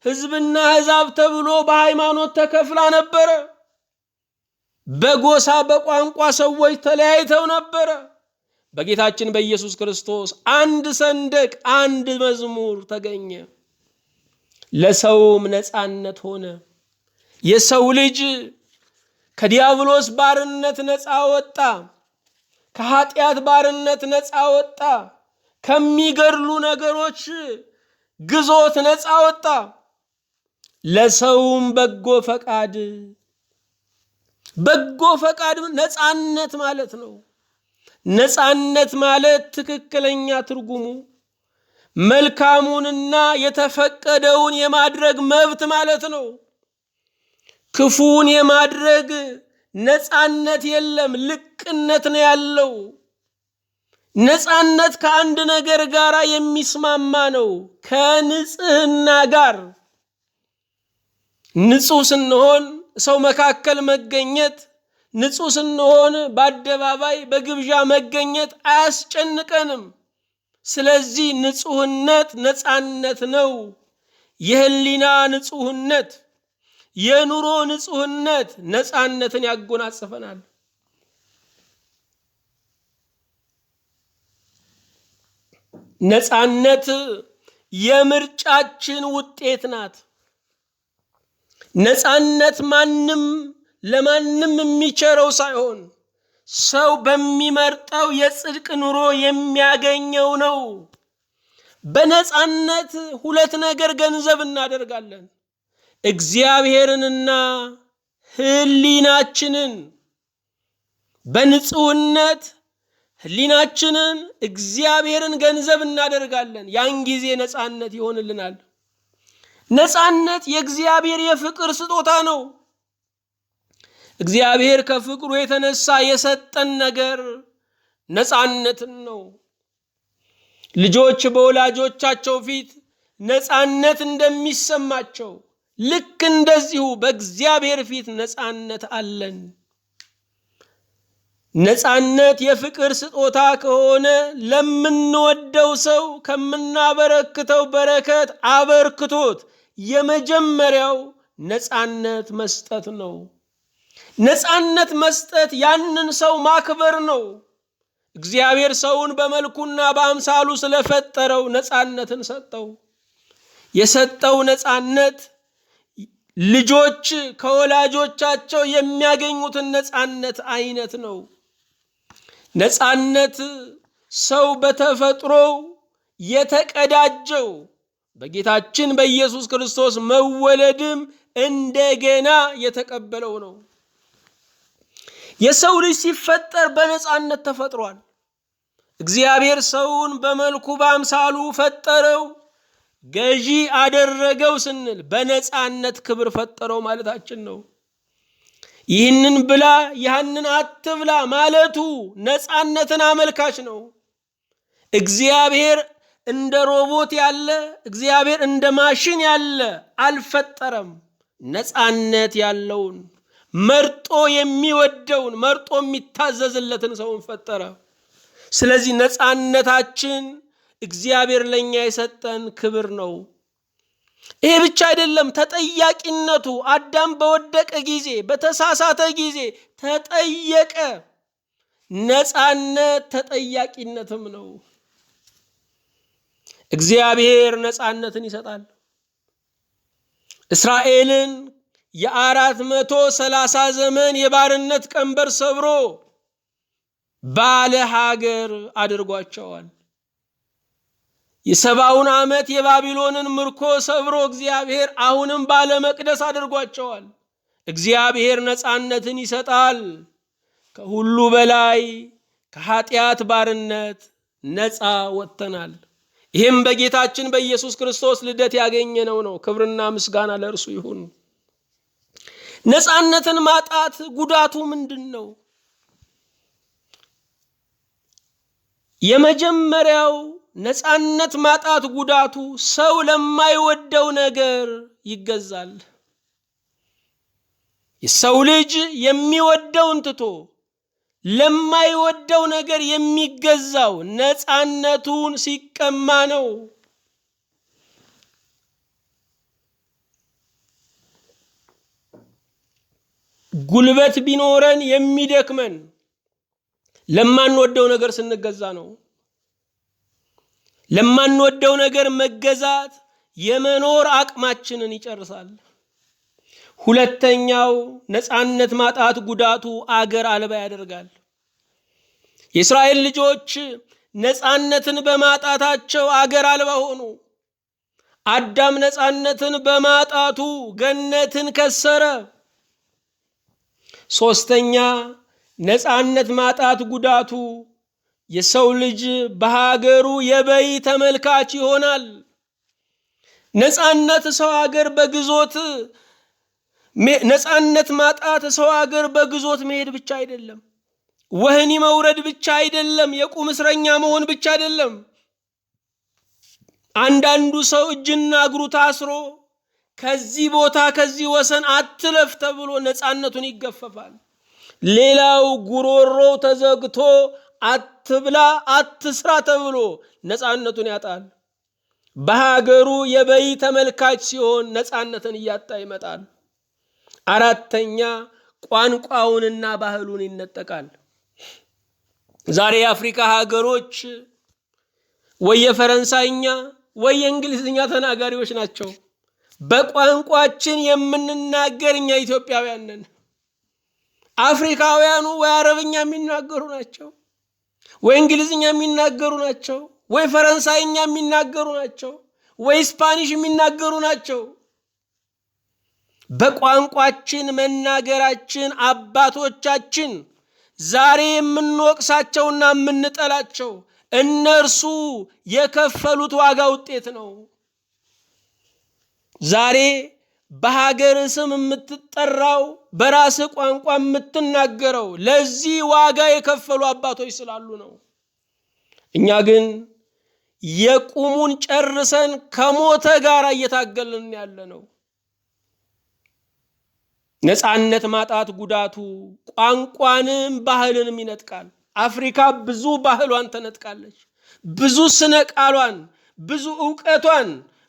ሕዝብና አሕዛብ ተብሎ በሃይማኖት ተከፍላ ነበረ። በጎሳ በቋንቋ ሰዎች ተለያይተው ነበረ። በጌታችን በኢየሱስ ክርስቶስ አንድ ሰንደቅ፣ አንድ መዝሙር ተገኘ። ለሰውም ነፃነት ሆነ። የሰው ልጅ ከዲያብሎስ ባርነት ነፃ ወጣ። ከኃጢአት ባርነት ነፃ ወጣ። ከሚገድሉ ነገሮች ግዞት ነፃ ወጣ። ለሰውም በጎ ፈቃድ ነፃነት ማለት ነው። ነፃነት ማለት ትክክለኛ ትርጉሙ መልካሙንና የተፈቀደውን የማድረግ መብት ማለት ነው። ክፉን የማድረግ ነፃነት የለም፣ ልቅነት ነው ያለው። ነፃነት ከአንድ ነገር ጋር የሚስማማ ነው፣ ከንጽህና ጋር። ንጹህ ስንሆን ሰው መካከል መገኘት፣ ንጹህ ስንሆን በአደባባይ በግብዣ መገኘት አያስጨንቀንም። ስለዚህ ንጹህነት ነፃነት ነው። የህሊና ንጹህነት፣ የኑሮ ንጹህነት ነፃነትን ያጎናጽፈናል። ነፃነት የምርጫችን ውጤት ናት። ነፃነት ማንም ለማንም የሚቸረው ሳይሆን ሰው በሚመርጠው የጽድቅ ኑሮ የሚያገኘው ነው። በነፃነት ሁለት ነገር ገንዘብ እናደርጋለን፣ እግዚአብሔርንና ህሊናችንን በንጹህነት ህሊናችንን እግዚአብሔርን ገንዘብ እናደርጋለን። ያን ጊዜ ነፃነት ይሆንልናል። ነፃነት የእግዚአብሔር የፍቅር ስጦታ ነው። እግዚአብሔር ከፍቅሩ የተነሳ የሰጠን ነገር ነፃነትን ነው። ልጆች በወላጆቻቸው ፊት ነፃነት እንደሚሰማቸው ልክ እንደዚሁ በእግዚአብሔር ፊት ነፃነት አለን። ነፃነት የፍቅር ስጦታ ከሆነ ለምንወደው ሰው ከምናበረክተው በረከት አበርክቶት የመጀመሪያው ነፃነት መስጠት ነው። ነፃነት መስጠት ያንን ሰው ማክበር ነው። እግዚአብሔር ሰውን በመልኩና በአምሳሉ ስለፈጠረው ነፃነትን ሰጠው። የሰጠው ነፃነት ልጆች ከወላጆቻቸው የሚያገኙትን ነፃነት አይነት ነው። ነፃነት ሰው በተፈጥሮ የተቀዳጀው በጌታችን በኢየሱስ ክርስቶስ መወለድም እንደገና የተቀበለው ነው። የሰው ልጅ ሲፈጠር በነፃነት ተፈጥሯል። እግዚአብሔር ሰውን በመልኩ በአምሳሉ ፈጠረው፣ ገዢ አደረገው ስንል በነፃነት ክብር ፈጠረው ማለታችን ነው። ይህንን ብላ ያንን አትብላ ማለቱ ነፃነትን አመልካች ነው። እግዚአብሔር እንደ ሮቦት ያለ፣ እግዚአብሔር እንደ ማሽን ያለ አልፈጠረም። ነፃነት ያለውን መርጦ የሚወደውን መርጦ የሚታዘዝለትን ሰውን ፈጠረ። ስለዚህ ነፃነታችን እግዚአብሔር ለኛ የሰጠን ክብር ነው። ይሄ ብቻ አይደለም፣ ተጠያቂነቱ አዳም በወደቀ ጊዜ በተሳሳተ ጊዜ ተጠየቀ። ነፃነት ተጠያቂነትም ነው። እግዚአብሔር ነፃነትን ይሰጣል። እስራኤልን የ430 ዘመን የባርነት ቀንበር ሰብሮ ባለ ሀገር አድርጓቸዋል። የ70 ዓመት የባቢሎንን ምርኮ ሰብሮ እግዚአብሔር አሁንም ባለ መቅደስ አድርጓቸዋል። እግዚአብሔር ነፃነትን ይሰጣል። ከሁሉ በላይ ከኃጢአት ባርነት ነፃ ወጥተናል። ይህም በጌታችን በኢየሱስ ክርስቶስ ልደት ያገኘነው ነው። ክብርና ምስጋና ለእርሱ ይሁን። ነፃነትን ማጣት ጉዳቱ ምንድን ነው? የመጀመሪያው ነፃነት ማጣት ጉዳቱ ሰው ለማይወደው ነገር ይገዛል። የሰው ልጅ የሚወደውን ትቶ ለማይወደው ነገር የሚገዛው ነፃነቱን ሲቀማ ነው። ጉልበት ቢኖረን የሚደክመን ለማንወደው ነገር ስንገዛ ነው። ለማንወደው ነገር መገዛት የመኖር አቅማችንን ይጨርሳል። ሁለተኛው ነፃነት ማጣት ጉዳቱ አገር አልባ ያደርጋል። የእስራኤል ልጆች ነፃነትን በማጣታቸው አገር አልባ ሆኑ። አዳም ነፃነትን በማጣቱ ገነትን ከሰረ። ሶስተኛ ነፃነት ማጣት ጉዳቱ የሰው ልጅ በሀገሩ የበይ ተመልካች ይሆናል። ነፃነት ሰው ሀገር በግዞት ነፃነት ማጣት ሰው ሀገር በግዞት መሄድ ብቻ አይደለም። ወህኒ መውረድ ብቻ አይደለም። የቁም እስረኛ መሆን ብቻ አይደለም። አንዳንዱ ሰው እጅና እግሩ ታስሮ ከዚህ ቦታ ከዚህ ወሰን አትለፍ ተብሎ ነፃነቱን ይገፈፋል። ሌላው ጉሮሮ ተዘግቶ አትብላ አትስራ ተብሎ ነፃነቱን ያጣል። በሀገሩ የበይ ተመልካች ሲሆን ነፃነትን እያጣ ይመጣል። አራተኛ ቋንቋውንና ባህሉን ይነጠቃል። ዛሬ የአፍሪካ ሀገሮች ወይ የፈረንሳይኛ ወይ የእንግሊዝኛ ተናጋሪዎች ናቸው። በቋንቋችን የምንናገር እኛ ኢትዮጵያውያን ነን። አፍሪካውያኑ ወይ አረብኛ የሚናገሩ ናቸው፣ ወይ እንግሊዝኛ የሚናገሩ ናቸው፣ ወይ ፈረንሳይኛ የሚናገሩ ናቸው፣ ወይ ስፓኒሽ የሚናገሩ ናቸው። በቋንቋችን መናገራችን አባቶቻችን ዛሬ የምንወቅሳቸውና የምንጠላቸው እነርሱ የከፈሉት ዋጋ ውጤት ነው። ዛሬ በሀገር ስም የምትጠራው በራስ ቋንቋ የምትናገረው ለዚህ ዋጋ የከፈሉ አባቶች ስላሉ ነው። እኛ ግን የቁሙን ጨርሰን ከሞተ ጋር እየታገልን ያለ ነው። ነፃነት ማጣት ጉዳቱ ቋንቋንም ባህልንም ይነጥቃል። አፍሪካ ብዙ ባህሏን ተነጥቃለች። ብዙ ስነ ቃሏን፣ ብዙ ዕውቀቷን፣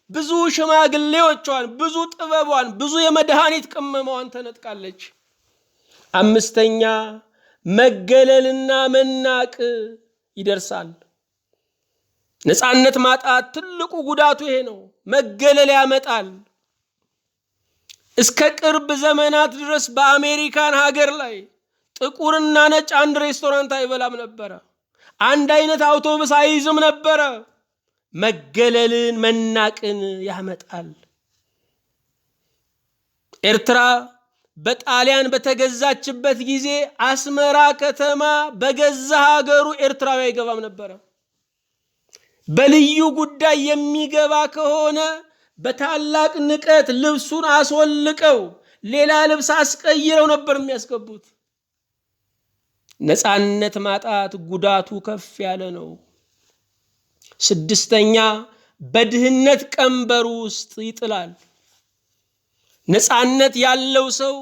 ብዙ ሽማግሌዎቿን፣ ብዙ ጥበቧን፣ ብዙ የመድኃኒት ቅመማዋን ተነጥቃለች። አምስተኛ መገለልና መናቅ ይደርሳል። ነፃነት ማጣት ትልቁ ጉዳቱ ይሄ ነው። መገለል ያመጣል። እስከ ቅርብ ዘመናት ድረስ በአሜሪካን ሀገር ላይ ጥቁርና ነጭ አንድ ሬስቶራንት አይበላም ነበረ። አንድ አይነት አውቶቡስ አይይዝም ነበረ። መገለልን መናቅን ያመጣል። ኤርትራ በጣሊያን በተገዛችበት ጊዜ አስመራ ከተማ በገዛ ሀገሩ ኤርትራዊ አይገባም ነበረ። በልዩ ጉዳይ የሚገባ ከሆነ በታላቅ ንቀት ልብሱን አስወልቀው ሌላ ልብስ አስቀይረው ነበር የሚያስገቡት። ነፃነት ማጣት ጉዳቱ ከፍ ያለ ነው። ስድስተኛ በድህነት ቀንበር ውስጥ ይጥላል። ነፃነት ያለው ሰው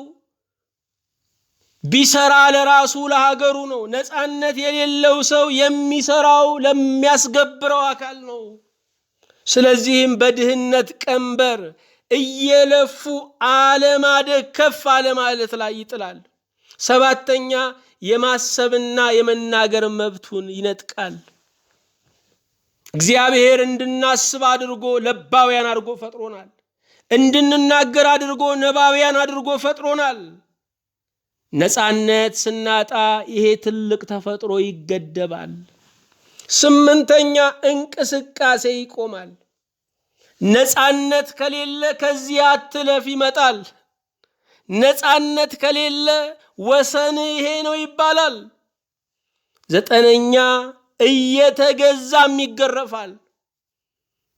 ቢሰራ ለራሱ ለሀገሩ ነው። ነፃነት የሌለው ሰው የሚሰራው ለሚያስገብረው አካል ነው። ስለዚህም በድህነት ቀንበር እየለፉ አለማደግ ከፍ አለማለት ላይ ይጥላል። ሰባተኛ የማሰብና የመናገር መብቱን ይነጥቃል። እግዚአብሔር እንድናስብ አድርጎ ለባውያን አድርጎ ፈጥሮናል። እንድንናገር አድርጎ ነባውያን አድርጎ ፈጥሮናል። ነፃነት ስናጣ ይሄ ትልቅ ተፈጥሮ ይገደባል። ስምንተኛ እንቅስቃሴ ይቆማል። ነፃነት ከሌለ ከዚህ አትለፍ ይመጣል። ነፃነት ከሌለ ወሰን ይሄ ነው ይባላል። ዘጠነኛ እየተገዛም ይገረፋል።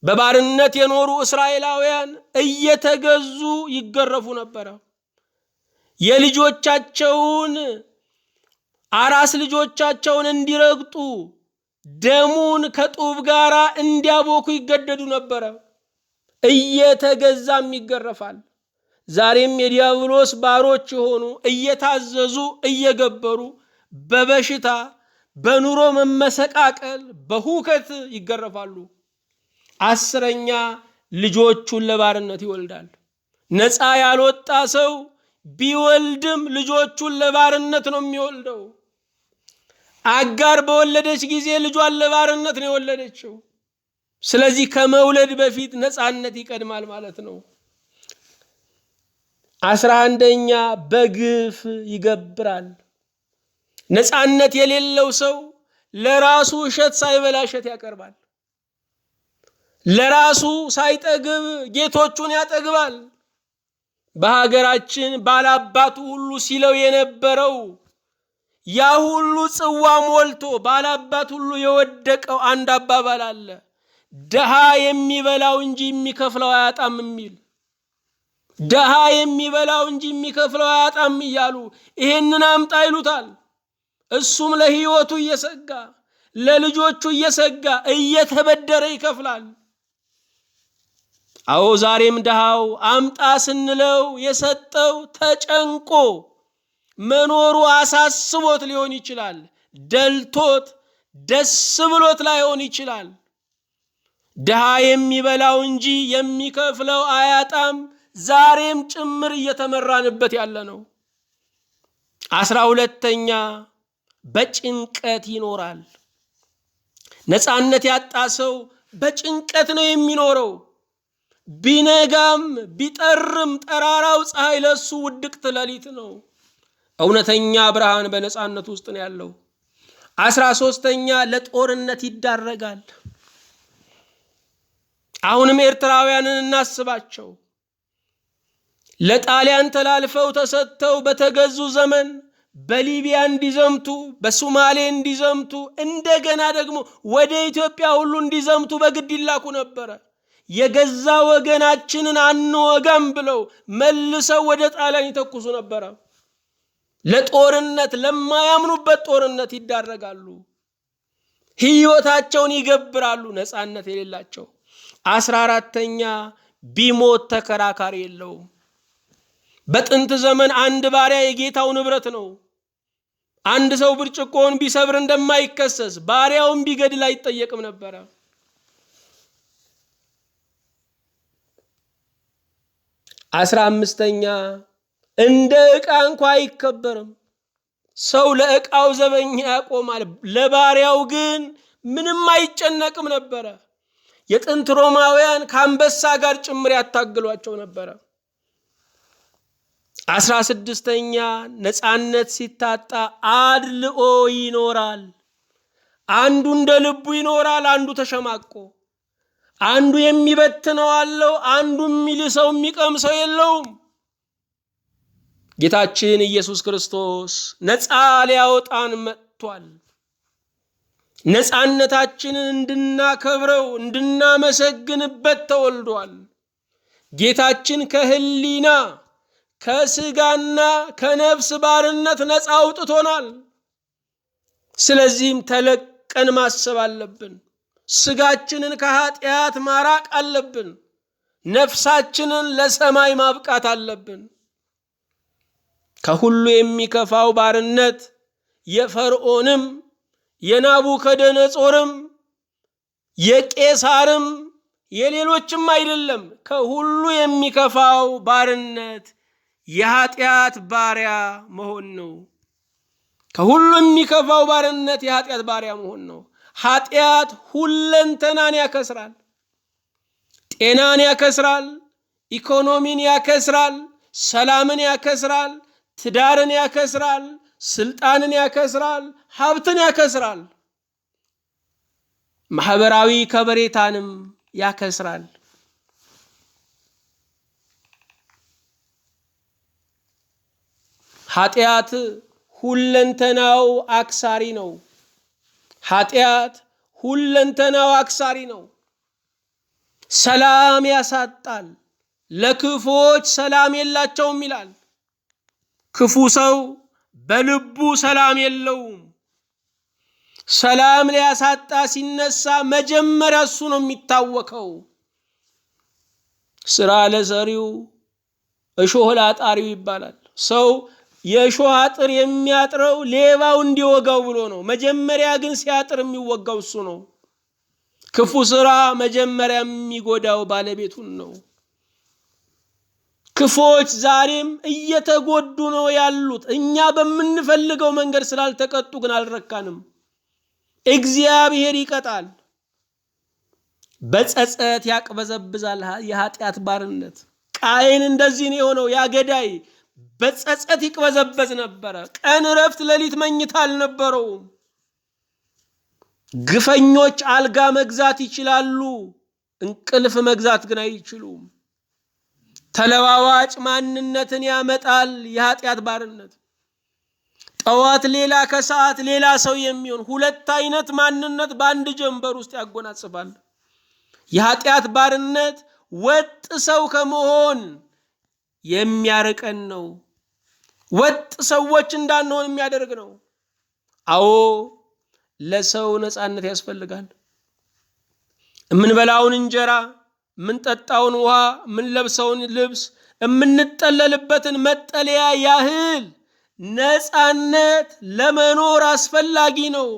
በባርነት የኖሩ እስራኤላውያን እየተገዙ ይገረፉ ነበረ። የልጆቻቸውን አራስ ልጆቻቸውን እንዲረግጡ ደሙን ከጡብ ጋር እንዲያቦኩ ይገደዱ ነበረ። እየተገዛም ይገረፋል። ዛሬም የዲያብሎስ ባሮች የሆኑ እየታዘዙ እየገበሩ በበሽታ በኑሮ መመሰቃቀል በሁከት ይገረፋሉ። አስረኛ ልጆቹን ለባርነት ይወልዳል። ነፃ ያልወጣ ሰው ቢወልድም ልጆቹን ለባርነት ነው የሚወልደው። አጋር በወለደች ጊዜ ልጇን ለባርነት ነው የወለደችው። ስለዚህ ከመውለድ በፊት ነፃነት ይቀድማል ማለት ነው። 11ኛ በግፍ ይገብራል። ነፃነት የሌለው ሰው ለራሱ እሸት ሳይበላ እሸት ያቀርባል። ለራሱ ሳይጠግብ ጌቶቹን ያጠግባል። በሀገራችን ባላባቱ ሁሉ ሲለው የነበረው ያ ሁሉ ጽዋ ሞልቶ ባላባት ሁሉ የወደቀው አንድ አባባል አለ። ደሃ የሚበላው እንጂ የሚከፍለው አያጣም የሚል። ደሃ የሚበላው እንጂ የሚከፍለው አያጣም እያሉ ይሄንን አምጣ ይሉታል። እሱም ለሕይወቱ እየሰጋ ለልጆቹ እየሰጋ እየተበደረ ይከፍላል። አዎ ዛሬም ደሃው አምጣ ስንለው የሰጠው ተጨንቆ መኖሩ አሳስቦት ሊሆን ይችላል። ደልቶት ደስ ብሎት ላይሆን ይችላል። ደሃ የሚበላው እንጂ የሚከፍለው አያጣም። ዛሬም ጭምር እየተመራንበት ያለ ነው። 12ኛ በጭንቀት ይኖራል። ነፃነት ያጣ ሰው በጭንቀት ነው የሚኖረው። ቢነጋም ቢጠርም ጠራራው ፀሐይ ለሱ ውድቅት ሌሊት ነው። እውነተኛ ብርሃን በነፃነት ውስጥ ነው ያለው። 13ኛ ለጦርነት ይዳረጋል። አሁንም ኤርትራውያንን እናስባቸው። ለጣሊያን ተላልፈው ተሰጥተው በተገዙ ዘመን በሊቢያ እንዲዘምቱ፣ በሶማሌ እንዲዘምቱ፣ እንደገና ደግሞ ወደ ኢትዮጵያ ሁሉ እንዲዘምቱ በግድ ይላኩ ነበረ። የገዛ ወገናችንን አንወጋም ብለው መልሰው ወደ ጣሊያን ይተኩሱ ነበረ። ለጦርነት፣ ለማያምኑበት ጦርነት ይዳረጋሉ። ሕይወታቸውን ይገብራሉ። ነፃነት የሌላቸው 14ተኛ ቢሞት ተከራካሪ የለውም። በጥንት ዘመን አንድ ባሪያ የጌታው ንብረት ነው። አንድ ሰው ብርጭቆውን ቢሰብር እንደማይከሰስ ባሪያውን ቢገድል አይጠየቅም ነበረ። 15ተኛ እንደ ዕቃ እንኳ አይከበርም። ሰው ለዕቃው ዘበኛ ያቆማል፣ ለባሪያው ግን ምንም አይጨነቅም ነበረ። የጥንት ሮማውያን ከአንበሳ ጋር ጭምር ያታግሏቸው ነበረ። 16ተኛ ነፃነት ሲታጣ አድልኦ ይኖራል። አንዱ እንደ ልቡ ይኖራል፣ አንዱ ተሸማቆ። አንዱ የሚበትነው አለው፣ አንዱ የሚልሰው የሚቀምሰው የለውም። ጌታችን ኢየሱስ ክርስቶስ ነፃ ሊያወጣን መጥቷል። ነፃነታችንን እንድናከብረው እንድናመሰግንበት ተወልዷል። ጌታችን ከህሊና ከስጋና ከነፍስ ባርነት ነፃ አውጥቶናል። ስለዚህም ተለቀን ማሰብ አለብን። ስጋችንን ከኃጢአት ማራቅ አለብን። ነፍሳችንን ለሰማይ ማብቃት አለብን። ከሁሉ የሚከፋው ባርነት የፈርዖንም የናቡከደነጾርም የቄሳርም የሌሎችም አይደለም። ከሁሉ የሚከፋው ባርነት የኃጢአት ባሪያ መሆን ነው። ከሁሉ የሚከፋው ባርነት የኃጢአት ባሪያ መሆን ነው። ኃጢአት ሁለንተናን ያከስራል። ጤናን ያከስራል፣ ኢኮኖሚን ያከስራል፣ ሰላምን ያከስራል፣ ትዳርን ያከስራል፣ ስልጣንን ያከስራል፣ ሀብትን ያከስራል፣ ማህበራዊ ከበሬታንም ያከስራል። ኃጢአት ሁለንተናው አክሳሪ ነው። ኃጢአት ሁለንተናው አክሳሪ ነው። ሰላም ያሳጣል። ለክፉዎች ሰላም የላቸውም ይላል። ክፉ ሰው በልቡ ሰላም የለውም። ሰላም ሊያሳጣ ሲነሳ መጀመሪያ እሱ ነው የሚታወከው። ስራ ለሰሪው እሾህ ላጣሪው ይባላል። ሰው የእሾህ አጥር የሚያጥረው ሌባው እንዲወጋው ብሎ ነው። መጀመሪያ ግን ሲያጥር የሚወጋው እሱ ነው። ክፉ ስራ መጀመሪያ የሚጎዳው ባለቤቱን ነው። ክፎች ዛሬም እየተጎዱ ነው ያሉት። እኛ በምንፈልገው መንገድ ስላልተቀጡ ግን አልረካንም። እግዚአብሔር ይቀጣል። በጸጸት ያቅበዘብዛል የኃጢአት ባርነት። ቃየን እንደዚህ ነው የሆነው። ያገዳይ በጸጸት ይቅበዘበዝ ነበረ። ቀን እረፍት፣ ሌሊት መኝታ አልነበረውም። ግፈኞች አልጋ መግዛት ይችላሉ፣ እንቅልፍ መግዛት ግን አይችሉም። ተለዋዋጭ ማንነትን ያመጣል የኃጢአት ባርነት። ጠዋት ሌላ ከሰዓት ሌላ ሰው የሚሆን ሁለት አይነት ማንነት በአንድ ጀንበር ውስጥ ያጎናጽፋል። የኃጢአት ባርነት ወጥ ሰው ከመሆን የሚያርቀን ነው። ወጥ ሰዎች እንዳንሆን የሚያደርግ ነው። አዎ ለሰው ነፃነት ያስፈልጋል። የምንበላውን እንጀራ፣ የምንጠጣውን ውሃ፣ የምንለብሰውን ልብስ፣ የምንጠለልበትን መጠለያ ያህል ነፃነት ለመኖር አስፈላጊ ነው።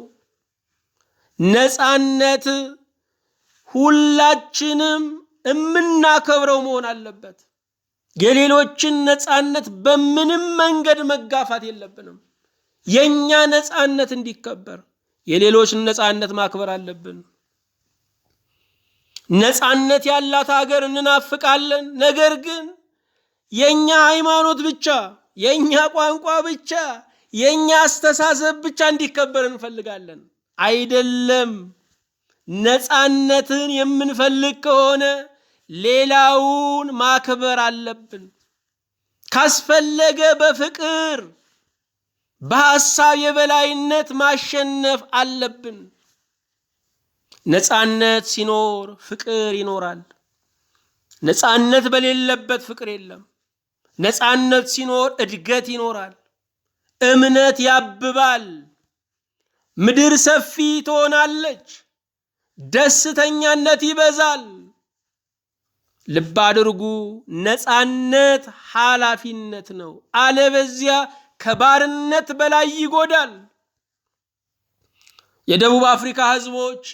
ነፃነት ሁላችንም የምናከብረው መሆን አለበት። የሌሎችን ነፃነት በምንም መንገድ መጋፋት የለብንም። የኛ ነፃነት እንዲከበር የሌሎችን ነፃነት ማክበር አለብን። ነፃነት ያላት ሀገር እንናፍቃለን። ነገር ግን የኛ ሃይማኖት ብቻ፣ የኛ ቋንቋ ብቻ፣ የኛ አስተሳሰብ ብቻ እንዲከበር እንፈልጋለን። አይደለም። ነፃነትን የምንፈልግ ከሆነ ሌላውን ማክበር አለብን። ካስፈለገ በፍቅር በሐሳብ የበላይነት ማሸነፍ አለብን። ነፃነት ሲኖር ፍቅር ይኖራል። ነፃነት በሌለበት ፍቅር የለም። ነፃነት ሲኖር እድገት ይኖራል። እምነት ያብባል። ምድር ሰፊ ትሆናለች። ደስተኛነት ይበዛል። ልብ አድርጉ፣ ነፃነት ኃላፊነት ነው። አለበዚያ ከባርነት በላይ ይጎዳል። የደቡብ አፍሪካ ህዝቦች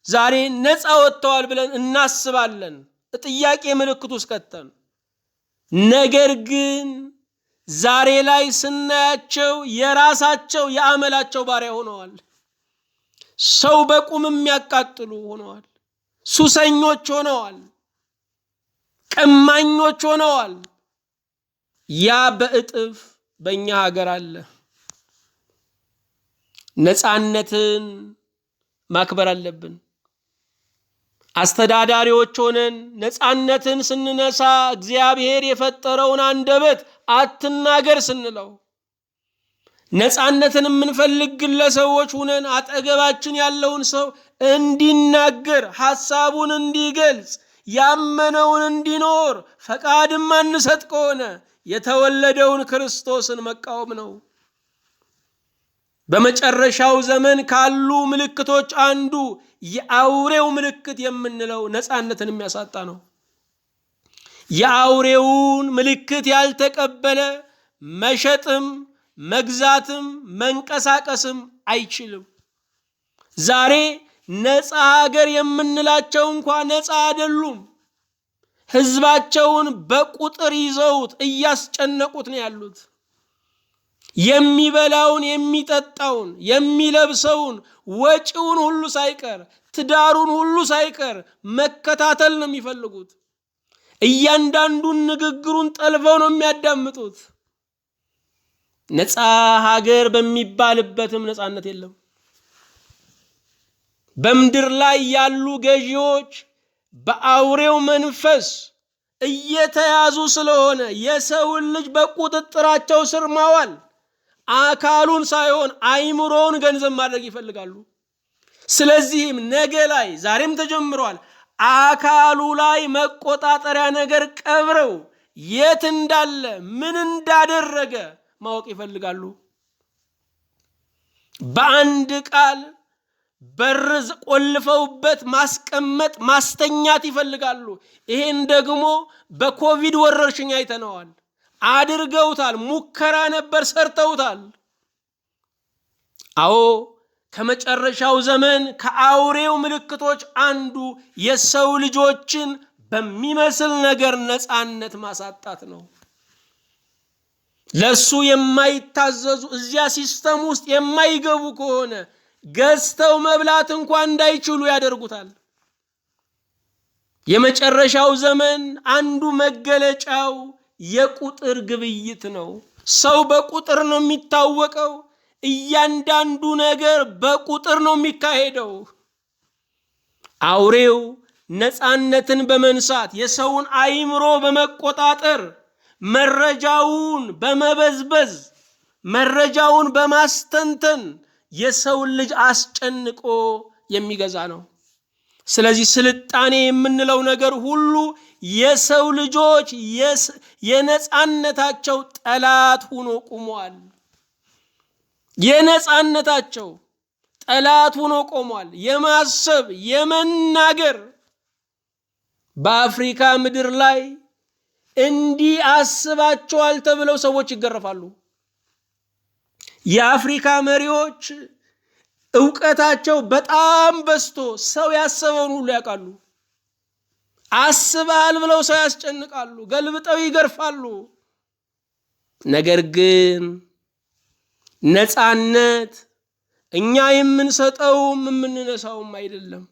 ዛሬ ነፃ ወጥተዋል ብለን እናስባለን፣ ጥያቄ ምልክት ውስጥ ከተን። ነገር ግን ዛሬ ላይ ስናያቸው የራሳቸው የአመላቸው ባሪያ ሆነዋል። ሰው በቁም የሚያቃጥሉ ሆነዋል። ሱሰኞች ሆነዋል። ቀማኞች ሆነዋል። ያ በእጥፍ በእኛ ሀገር አለ። ነፃነትን ማክበር አለብን። አስተዳዳሪዎች ሆነን ነፃነትን ስንነሳ እግዚአብሔር የፈጠረውን አንደበት አትናገር ስንለው፣ ነፃነትን የምንፈልግ ግለሰቦች ሆነን አጠገባችን ያለውን ሰው እንዲናገር፣ ሐሳቡን እንዲገልጽ፣ ያመነውን እንዲኖር ፈቃድም አንሰጥ ከሆነ የተወለደውን ክርስቶስን መቃወም ነው። በመጨረሻው ዘመን ካሉ ምልክቶች አንዱ የአውሬው ምልክት የምንለው ነፃነትን የሚያሳጣ ነው። የአውሬውን ምልክት ያልተቀበለ መሸጥም መግዛትም መንቀሳቀስም አይችልም። ዛሬ ነፃ ሀገር የምንላቸው እንኳን ነፃ አይደሉም። ህዝባቸውን በቁጥር ይዘውት እያስጨነቁት ነው ያሉት። የሚበላውን፣ የሚጠጣውን፣ የሚለብሰውን ወጪውን ሁሉ ሳይቀር ትዳሩን ሁሉ ሳይቀር መከታተል ነው የሚፈልጉት። እያንዳንዱን ንግግሩን ጠልፈው ነው የሚያዳምጡት። ነፃ ሀገር በሚባልበትም ነፃነት የለም። በምድር ላይ ያሉ ገዢዎች በአውሬው መንፈስ እየተያዙ ስለሆነ የሰውን ልጅ በቁጥጥራቸው ስር ማዋል፣ አካሉን ሳይሆን አይምሮውን ገንዘብ ማድረግ ይፈልጋሉ። ስለዚህም ነገ ላይ ዛሬም ተጀምሯል፣ አካሉ ላይ መቆጣጠሪያ ነገር ቀብረው የት እንዳለ ምን እንዳደረገ ማወቅ ይፈልጋሉ። በአንድ ቃል በር ቆልፈውበት ማስቀመጥ፣ ማስተኛት ይፈልጋሉ። ይሄን ደግሞ በኮቪድ ወረርሽኝ አይተነዋል። አድርገውታል። ሙከራ ነበር፣ ሰርተውታል። አዎ ከመጨረሻው ዘመን ከአውሬው ምልክቶች አንዱ የሰው ልጆችን በሚመስል ነገር ነፃነት ማሳጣት ነው። ለሱ የማይታዘዙ እዚያ ሲስተም ውስጥ የማይገቡ ከሆነ ገዝተው መብላት እንኳን እንዳይችሉ ያደርጉታል። የመጨረሻው ዘመን አንዱ መገለጫው የቁጥር ግብይት ነው። ሰው በቁጥር ነው የሚታወቀው። እያንዳንዱ ነገር በቁጥር ነው የሚካሄደው። አውሬው ነፃነትን በመንሳት የሰውን አይምሮ በመቆጣጠር መረጃውን በመበዝበዝ መረጃውን በማስተንተን የሰውን ልጅ አስጨንቆ የሚገዛ ነው። ስለዚህ ስልጣኔ የምንለው ነገር ሁሉ የሰው ልጆች የነፃነታቸው ጠላት ሆኖ ቆሟል። የነፃነታቸው ጠላት ሆኖ ቆሟል። የማሰብ የመናገር በአፍሪካ ምድር ላይ እንዲህ አስባቸዋል ተብለው ሰዎች ይገረፋሉ። የአፍሪካ መሪዎች ዕውቀታቸው በጣም በዝቶ ሰው ያሰበውን ሁሉ ያውቃሉ። አስበሃል ብለው ሰው ያስጨንቃሉ፣ ገልብጠው ይገርፋሉ። ነገር ግን ነፃነት እኛ የምንሰጠውም የምንነሳውም አይደለም።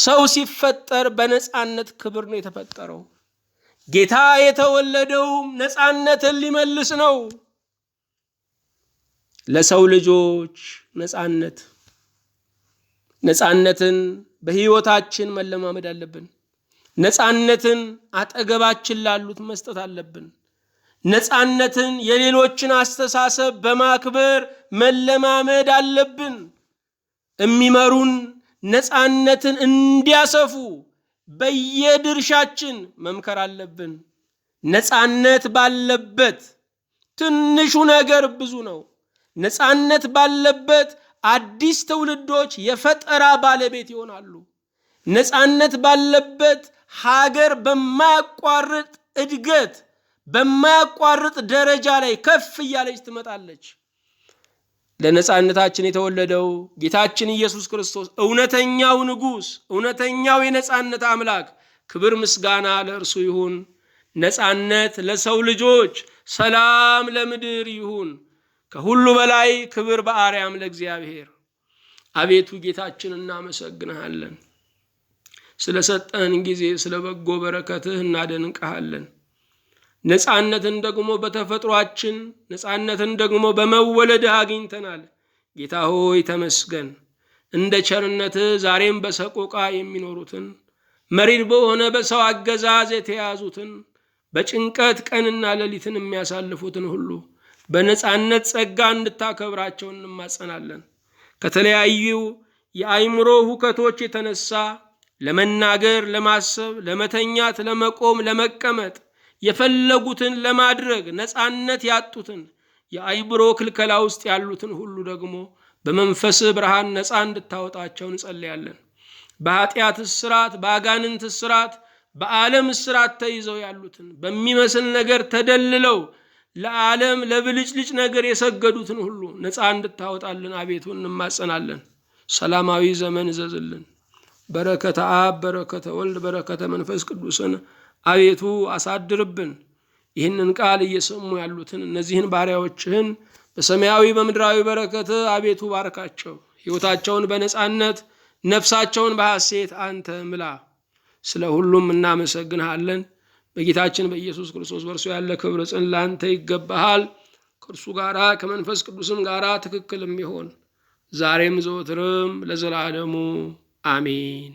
ሰው ሲፈጠር በነፃነት ክብር ነው የተፈጠረው። ጌታ የተወለደውም ነፃነትን ሊመልስ ነው። ለሰው ልጆች ነፃነትን በሕይወታችን መለማመድ አለብን። ነፃነትን አጠገባችን ላሉት መስጠት አለብን። ነፃነትን የሌሎችን አስተሳሰብ በማክበር መለማመድ አለብን። የሚመሩን ነፃነትን እንዲያሰፉ በየድርሻችን መምከር አለብን። ነፃነት ባለበት ትንሹ ነገር ብዙ ነው። ነፃነት ባለበት አዲስ ትውልዶች የፈጠራ ባለቤት ይሆናሉ። ነፃነት ባለበት ሀገር በማያቋርጥ እድገት በማያቋርጥ ደረጃ ላይ ከፍ እያለች ትመጣለች። ለነፃነታችን የተወለደው ጌታችን ኢየሱስ ክርስቶስ እውነተኛው ንጉሥ፣ እውነተኛው የነፃነት አምላክ፣ ክብር ምስጋና ለእርሱ ይሁን። ነፃነት ለሰው ልጆች፣ ሰላም ለምድር ይሁን። ከሁሉ በላይ ክብር በአርያም ለእግዚአብሔር። አቤቱ ጌታችን እናመሰግንሃለን። ስለሰጠን ጊዜ ስለ በጎ በረከትህ እናደንቅሃለን። ነፃነትን ደግሞ በተፈጥሯችን፣ ነፃነትን ደግሞ በመወለድህ አግኝተናል። ጌታ ሆይ ተመስገን። እንደ ቸርነትህ ዛሬም በሰቆቃ የሚኖሩትን፣ መሪር በሆነ በሰው አገዛዝ የተያዙትን፣ በጭንቀት ቀንና ሌሊትን የሚያሳልፉትን ሁሉ በነፃነት ጸጋ እንድታከብራቸው እንማጸናለን። ከተለያዩ የአእምሮ ሁከቶች የተነሳ ለመናገር፣ ለማሰብ፣ ለመተኛት፣ ለመቆም፣ ለመቀመጥ የፈለጉትን ለማድረግ ነፃነት ያጡትን፣ የአእምሮ ክልከላ ውስጥ ያሉትን ሁሉ ደግሞ በመንፈስ ብርሃን ነፃ እንድታወጣቸው እንጸልያለን። በኃጢአት እስራት፣ በአጋንንት እስራት፣ በዓለም እስራት ተይዘው ያሉትን፣ በሚመስል ነገር ተደልለው ለዓለም ለብልጭልጭ ነገር የሰገዱትን ሁሉ ነፃ እንድታወጣልን አቤቱ እንማጸናለን። ሰላማዊ ዘመን እዘዝልን። በረከተ አብ፣ በረከተ ወልድ፣ በረከተ መንፈስ ቅዱስን አቤቱ አሳድርብን። ይህንን ቃል እየሰሙ ያሉትን እነዚህን ባሪያዎችህን በሰማያዊ በምድራዊ በረከት አቤቱ ባርካቸው። ሕይወታቸውን በነፃነት ነፍሳቸውን በሐሴት አንተ ምላ። ስለ ሁሉም እናመሰግንሃለን። በጌታችን በኢየሱስ ክርስቶስ በእርሱ ያለ ክብር ጽን ላንተ ይገባሃል። ከእርሱ ጋራ ከመንፈስ ቅዱስም ጋራ ትክክልም ይሆን ዛሬም ዘወትርም ለዘላለሙ አሜን።